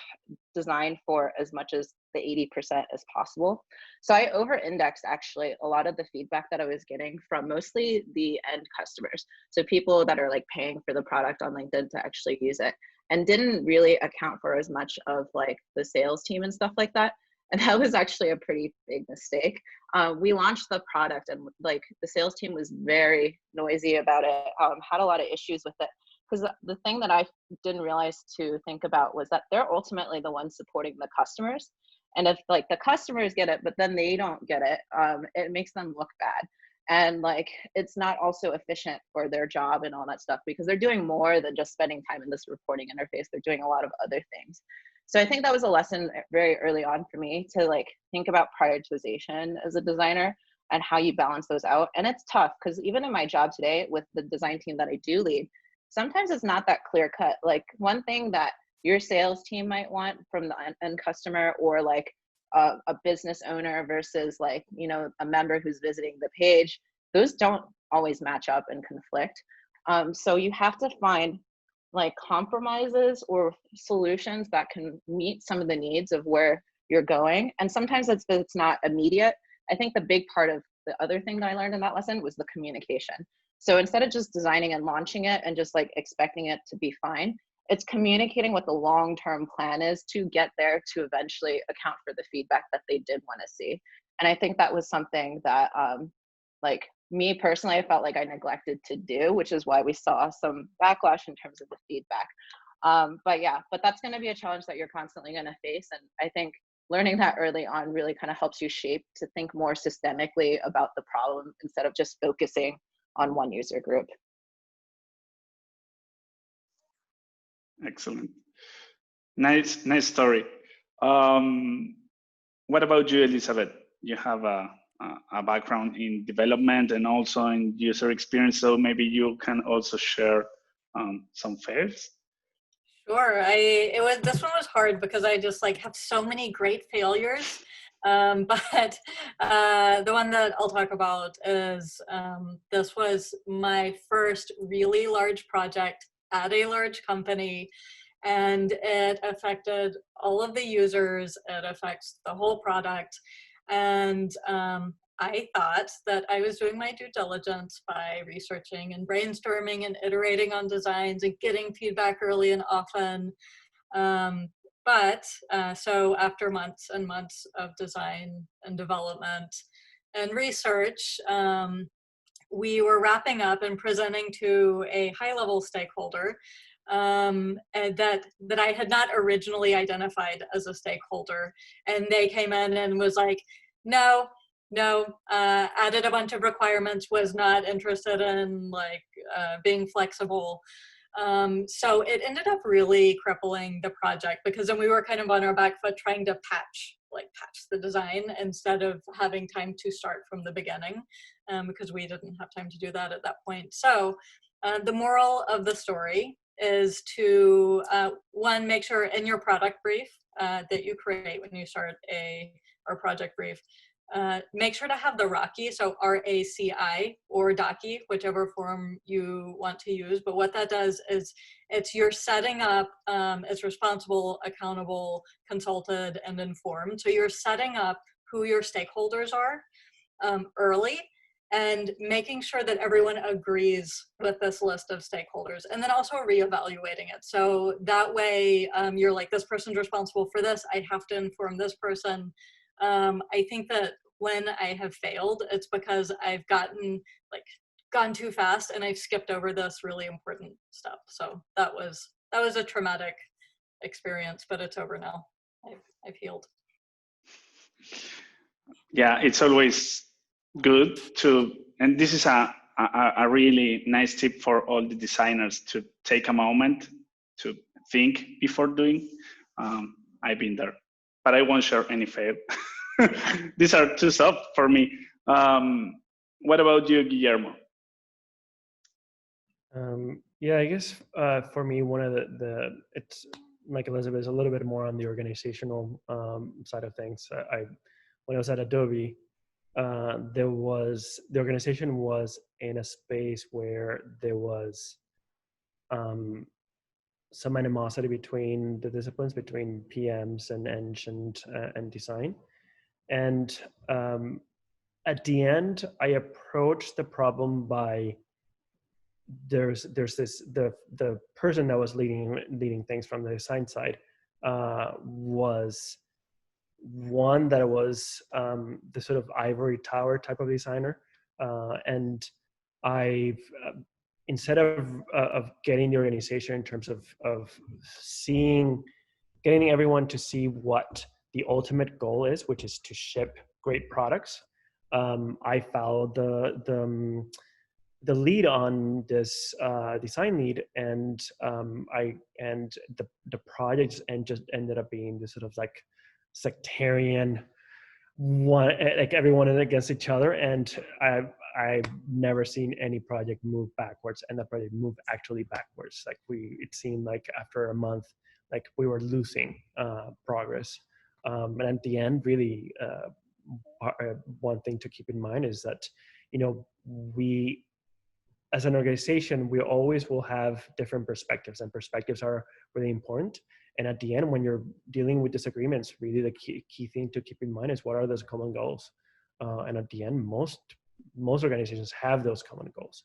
design for as much as the 80% as possible. So I over-indexed actually a lot of the feedback that I was getting from mostly the end customers. So people that are like paying for the product on LinkedIn to actually use it, and didn't really account for as much of like the sales team and stuff like that. And that was actually a pretty big mistake. We launched the product, and like the sales team was very noisy about it, had a lot of issues with it. Because the thing that I didn't realize to think about was that they're ultimately the ones supporting the customers. And if like the customers get it, but then they don't get it, it makes them look bad. And like, it's not also efficient for their job and all that stuff, because they're doing more than just spending time in this reporting interface. They're doing a lot of other things. So I think that was a lesson very early on for me to like think about prioritization as a designer and how you balance those out. And it's tough, because even in my job today with the design team that I do lead, sometimes it's not that clear cut. Like one thing that your sales team might want from the end customer, or like a business owner versus like, you know, a member who's visiting the page, those don't always match up and conflict. So you have to find like compromises or solutions that can meet some of the needs of where you're going. And sometimes it's not immediate. I think the big part of the other thing that I learned in that lesson was the communication. So instead of just designing and launching it and just like expecting it to be fine, it's communicating what the long-term plan is to get there to eventually account for the feedback that they did want to see. And I think that was something that like me personally, I felt like I neglected to do, which is why we saw some backlash in terms of the feedback. But that's going to be a challenge that you're constantly going to face. And I think learning that early on really kind of helps you shape to think more systemically about the problem instead of just focusing on one user group. Excellent. Nice story. What about you, Elizabeth? You have a background in development and also in user experience, so maybe you can also share some fails. Sure. This one was hard because I just like have so many great failures. But the one that I'll talk about is this was my first really large project at a large company, and it affected all of the users. It affects the whole product. And I thought that I was doing my due diligence by researching and brainstorming and iterating on designs and getting feedback early and often. So after months and months of design and development and research, we were wrapping up and presenting to a high-level stakeholder that I had not originally identified as a stakeholder. And they came in and was like, no, added a bunch of requirements, was not interested in like being flexible. So it ended up really crippling the project, because then we were kind of on our back foot trying to patch the design instead of having time to start from the beginning, because we didn't have time to do that at that point. So the moral of the story is to, one, make sure in your product brief that you create when you start or project brief, make sure to have the RACI, so RACI or DACI, whichever form you want to use. But what that does is you're setting up, it's responsible, accountable, consulted, and informed. So you're setting up who your stakeholders are early, and making sure that everyone agrees with this list of stakeholders, and then also reevaluating it. So that way you're like, this person's responsible for this, I have to inform this person. I think that when I have failed, it's because I've gone too fast and I've skipped over this really important stuff. So that was a traumatic experience, but it's over now. I've healed. Yeah, it's always good to, and this is a really nice tip for all the designers, to take a moment to think before doing. I've been there, but I won't share any fail. These are too soft for me. What about you, Guillermo? Yeah, I guess for me, one of it's like Elizabeth, is a little bit more on the organizational side of things. When I was at Adobe, the organization was in a space where there was some animosity between the disciplines, between PMs and Eng and design. And at the end, I approached the problem by there's this the person that was leading things from the design side was one that was the sort of ivory tower type of designer, and I've instead of getting the organization in terms of getting everyone to see what the ultimate goal is, which is to ship great products, I followed the lead on this design lead, and the project just ended up being this sort of like sectarian one, like everyone against each other, and I've never seen any project move backwards, and the project moved actually backwards. Like it seemed like after a month, like we were losing progress. And at the end, really, one thing to keep in mind is that, we, as an organization, we always will have different perspectives, and perspectives are really important. And at the end, when you're dealing with disagreements, really the key thing to keep in mind is what are those common goals. And at the end, most organizations have those common goals.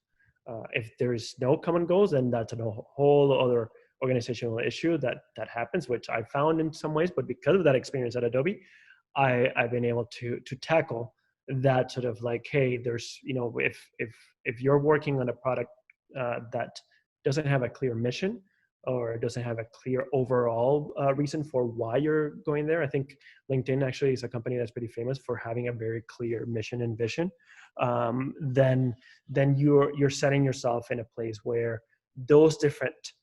If there is no common goals, then that's a whole other organizational issue that happens, which I found in some ways, but because of that experience at Adobe, I've been able to tackle that sort of like, hey, there's, you know, if you're working on a product that doesn't have a clear mission or doesn't have a clear overall reason for why you're going there. I think LinkedIn actually is a company that's pretty famous for having a very clear mission and vision. Then you're setting yourself in a place where those different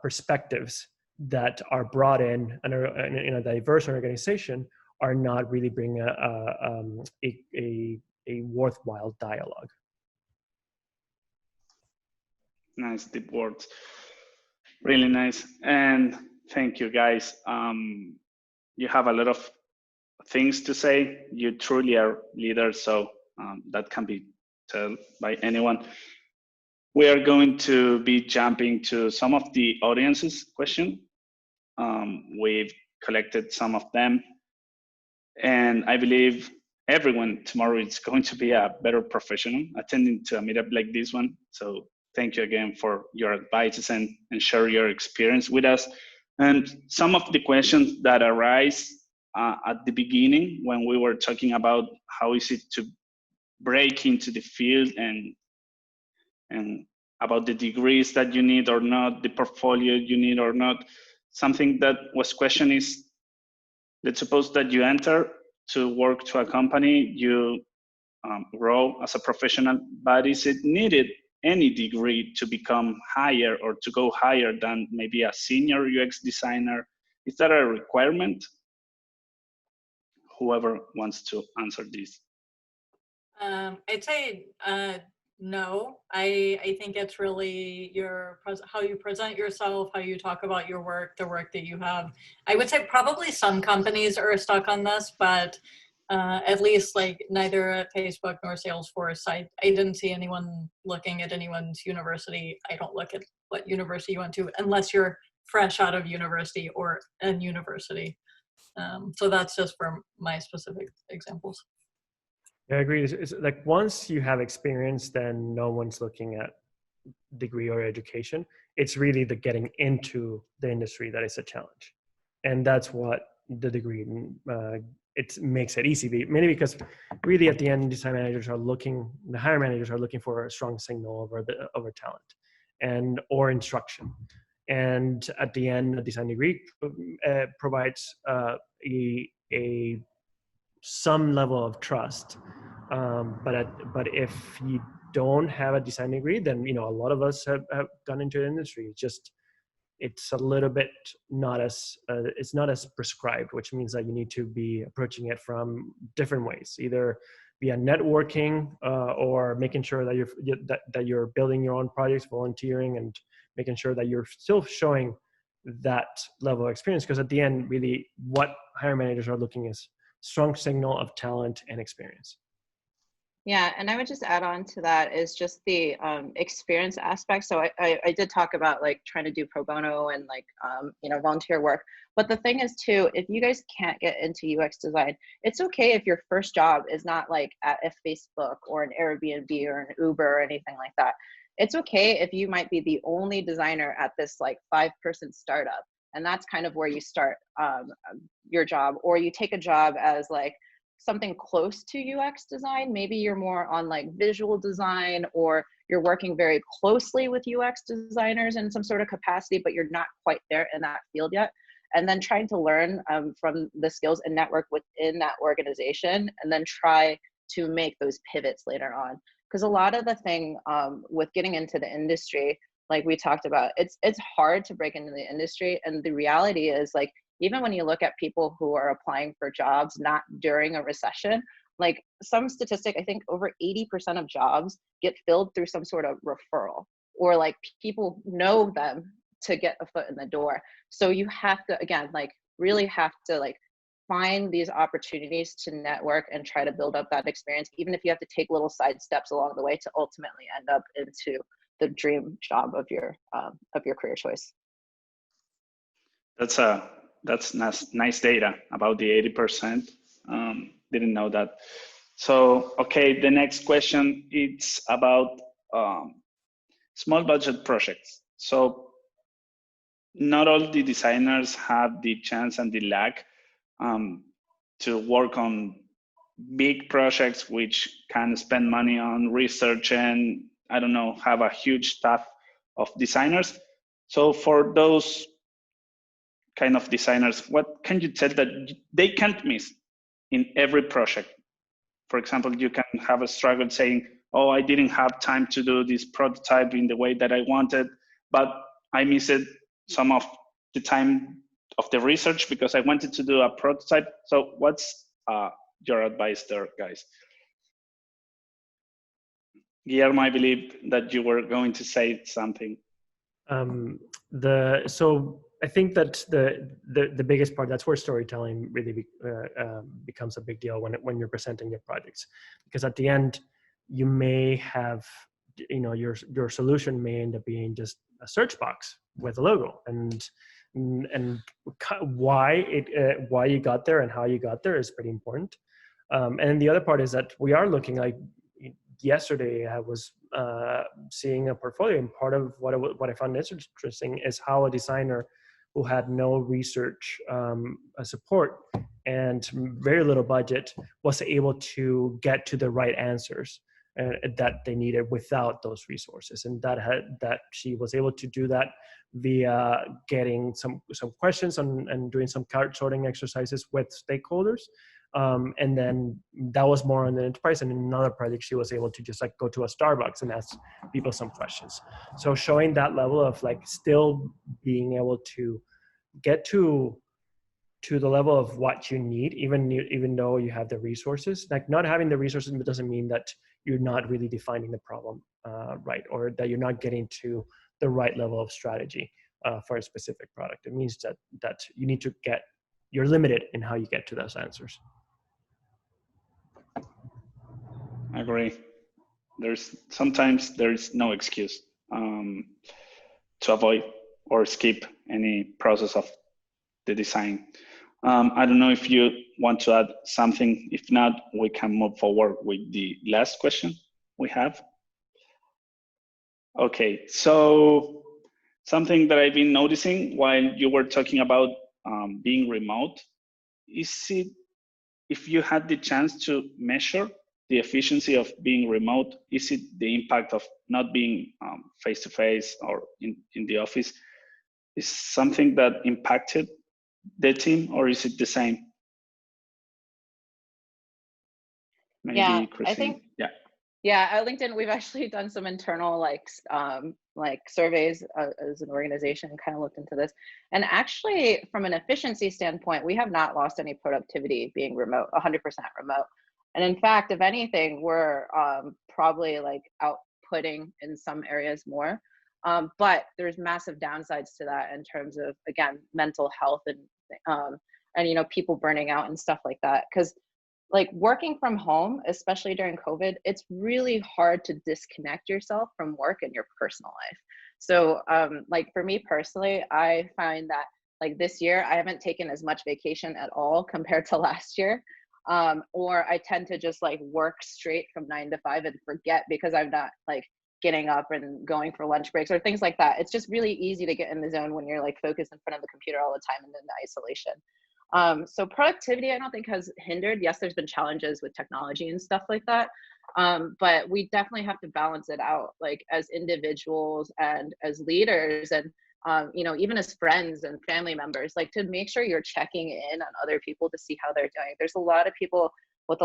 perspectives that are brought in a diverse organization are not really bringing a worthwhile dialogue. Nice deep words. Really nice. And thank you, guys. You have a lot of things to say. You truly are leaders, so that can be told by anyone. We are going to be jumping to some of the audience's questions. We've collected some of them, and I believe everyone tomorrow is going to be a better professional attending to a meetup like this one. So thank you again for your advice and share your experience with us. And some of the questions that arise at the beginning when we were talking about how is it to break into the field and about the degrees that you need or not, the portfolio you need or not. Something that was questioned is, let's suppose that you enter to work to a company, you grow as a professional, but is it needed any degree to become higher or to go higher than maybe a senior UX designer? Is that a requirement? Whoever wants to answer this. I'd say no. I think it's really how you present yourself, how you talk about your work, the work that you have. I would say probably some companies are stuck on this, but at least like neither at Facebook nor Salesforce, I didn't see anyone looking at anyone's university. I don't look at what university you went to unless you're fresh out of university or in university. So that's just for my specific examples. Yeah, I agree. It's like once you have experience, then no one's looking at degree or education. It's really the getting into the industry that is a challenge. And that's what the degree, it makes it easy, mainly because really at the end, design managers are looking, the hiring managers are looking for a strong signal over talent or instruction. And at the end, a design degree provides some level of trust. But if you don't have a design degree, then a lot of us have gone into the industry. It's a little bit it's not as prescribed, which means that you need to be approaching it from different ways, either via networking or making sure that you're building your own projects, volunteering, and making sure that you're still showing that level of experience. Because at the end, really, what hiring managers are looking is strong signal of talent and experience. Yeah, and I would just add on to that is just the experience aspect. So I did talk about like trying to do pro bono and like, volunteer work. But the thing is too, if you guys can't get into UX design, it's okay if your first job is not like at a Facebook or an Airbnb or an Uber or anything like that. It's okay if you might be the only designer at this like 5-person startup. And that's kind of where you start your job, or you take a job as like something close to UX design. Maybe you're more on like visual design, or you're working very closely with UX designers in some sort of capacity, but you're not quite there in that field yet. And then trying to learn from the skills and network within that organization, and then try to make those pivots later on. Because a lot of the thing with getting into the industry, like we talked about, it's hard to break into the industry. And the reality is, like, even when you look at people who are applying for jobs not during a recession, like some statistic, I think over 80% of jobs get filled through some sort of referral, or like people know them to get a foot in the door. So you have to, again, like really have to like find these opportunities to network and try to build up that experience, even if you have to take little side steps along the way to ultimately end up into the dream job of your career choice. That's nice data about the 80%. Didn't know that. So, okay, the next question, it's about small budget projects. So not all the designers have the chance and the luck to work on big projects which can spend money on research and, I don't know, have a huge staff of designers. So for those kind of designers, what can you tell that they can't miss in every project? For example, you can have a struggle saying, oh, I didn't have time to do this prototype in the way that I wanted, but I missed some of the time of the research because I wanted to do a prototype. So what's your advice there, guys? Guillermo, I believe that you were going to say something. So I think that the biggest part, that's where storytelling really becomes a big deal when you're presenting your projects, because at the end you may have, your solution may end up being just a search box with a logo, and why you got there and how you got there is pretty important. And the other part is that we are looking, like yesterday I was seeing a portfolio, and part of what I found interesting is how a designer who had no research support and very little budget was able to get to the right answers that they needed without those resources, and that she was able to do that via getting some questions and doing some card sorting exercises with stakeholders. And then that was more on the enterprise. And in another project, she was able to just like go to a Starbucks and ask people some questions. So showing that level of like still being able to get to the level of what you need, even though you have the resources. Like not having the resources doesn't mean that you're not really defining the problem right, or that you're not getting to the right level of strategy for a specific product. It means that you need to you're limited in how you get to those answers. I agree. Sometimes there's no excuse to avoid or skip any process of the design. I don't know if you want to add something. If not, we can move forward with the last question we have. Okay, so something that I've been noticing while you were talking about being remote, is it, if you had the chance to measure the efficiency of being remote, is it the impact of not being face-to-face or in the office? Is something that impacted the team, or is it the same? Maybe Yeah, Christine. I think. Yeah. Yeah, at LinkedIn, we've actually done some internal like surveys as an organization and kind of looked into this. And actually, from an efficiency standpoint, we have not lost any productivity being remote, 100% remote. And in fact, if anything, we're probably like outputting in some areas more. But there's massive downsides to that in terms of, again, mental health and people burning out and stuff like that. Because like working from home, especially during COVID, it's really hard to disconnect yourself from work and your personal life. So like for me personally, I find that like this year, I haven't taken as much vacation at all compared to last year. Or I tend to just like work straight from 9 to 5 and forget because I'm not like getting up and going for lunch breaks or things like that. It's just really easy to get in the zone when you're like focused in front of the computer all the time and then the isolation. So productivity, I don't think has hindered. Yes, there's been challenges with technology and stuff like that. But we definitely have to balance it out, like as individuals and as leaders and, even as friends and family members, like to make sure you're checking in on other people to see how they're doing. There's a lot of people with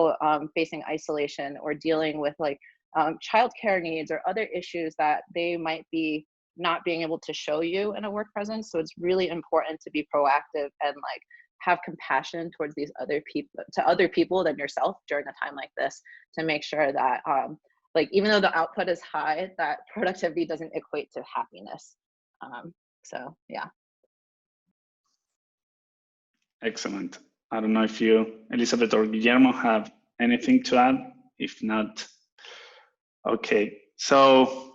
facing isolation or dealing with like childcare needs or other issues that they might be not being able to show you in a work presence. So it's really important to be proactive and like have compassion towards these other people than yourself during a time like this, to make sure that like even though the output is high, that productivity doesn't equate to happiness. So yeah. Excellent. I don't know if you, Elizabeth or Guillermo, have anything to add. If not, okay. So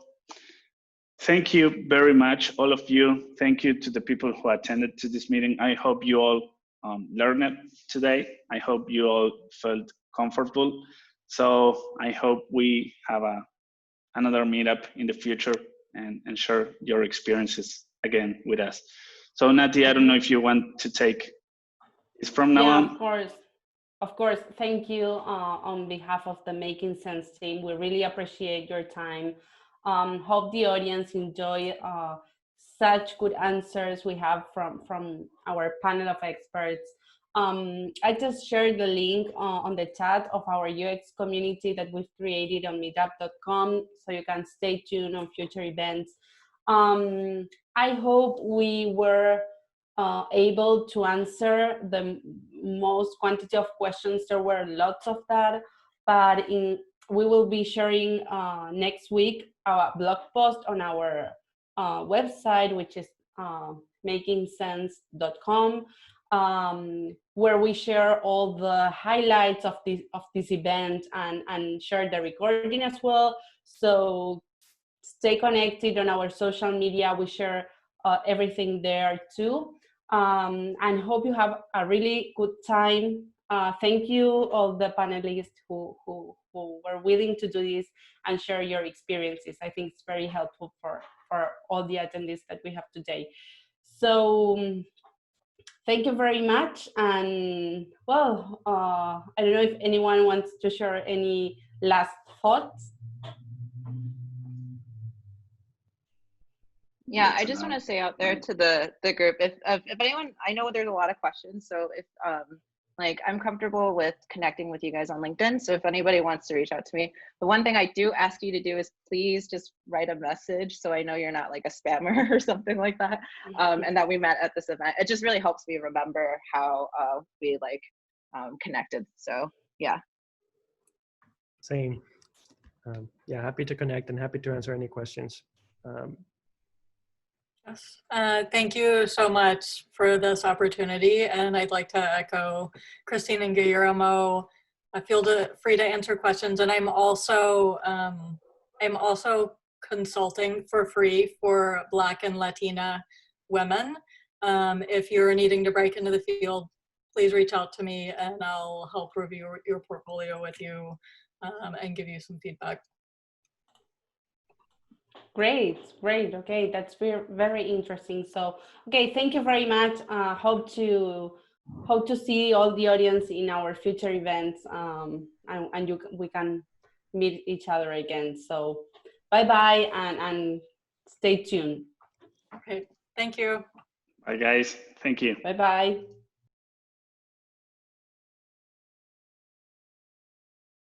thank you very much, all of you. Thank you to the people who attended to this meeting. I hope you all learned it today. I hope you all felt comfortable. So I hope we have another meetup in the future and share your experiences again with us. So Nati, I don't know if you want to take this from now on. Of course. Of course, thank you on behalf of the Making Sense team. We really appreciate your time. Hope the audience enjoy such good answers we have from our panel of experts. I just shared the link on the chat of our UX community that we've created on meetup.com, so you can stay tuned on future events. I hope we were able to answer the most quantity of questions. There were lots of that, but we will be sharing next week our blog post on our website, which is makingsense.com, where we share all the highlights of this event and share the recording as well. So stay connected on our social media. We share everything there too. And hope you have a really good time. Thank you all the panelists who were willing to do this and share your experiences. I think it's very helpful for all the attendees that we have today. So thank you very much. And well, I don't know if anyone wants to share any last thoughts. Yeah, I just want to say out there to the group, if anyone, I know there's a lot of questions, so if like I'm comfortable with connecting with you guys on LinkedIn, so if anybody wants to reach out to me, the one thing I do ask you to do is please just write a message so I know you're not like a spammer or something like that, and that we met at this event. It just really helps me remember how we like connected. So yeah. Same. Yeah, happy to connect and happy to answer any questions. Yes. Thank you so much for this opportunity, and I'd like to echo Christine and Guillermo. Feel free to answer questions, and I'm also consulting for free for Black and Latina women. If you're needing to break into the field, please reach out to me, and I'll help review your portfolio with you and give you some feedback. Great. Okay, that's very interesting. So, okay, thank you very much. Hope to see all the audience in our future events, and we can meet each other again. So, bye and stay tuned. Okay, thank you. Bye guys, thank you. Bye.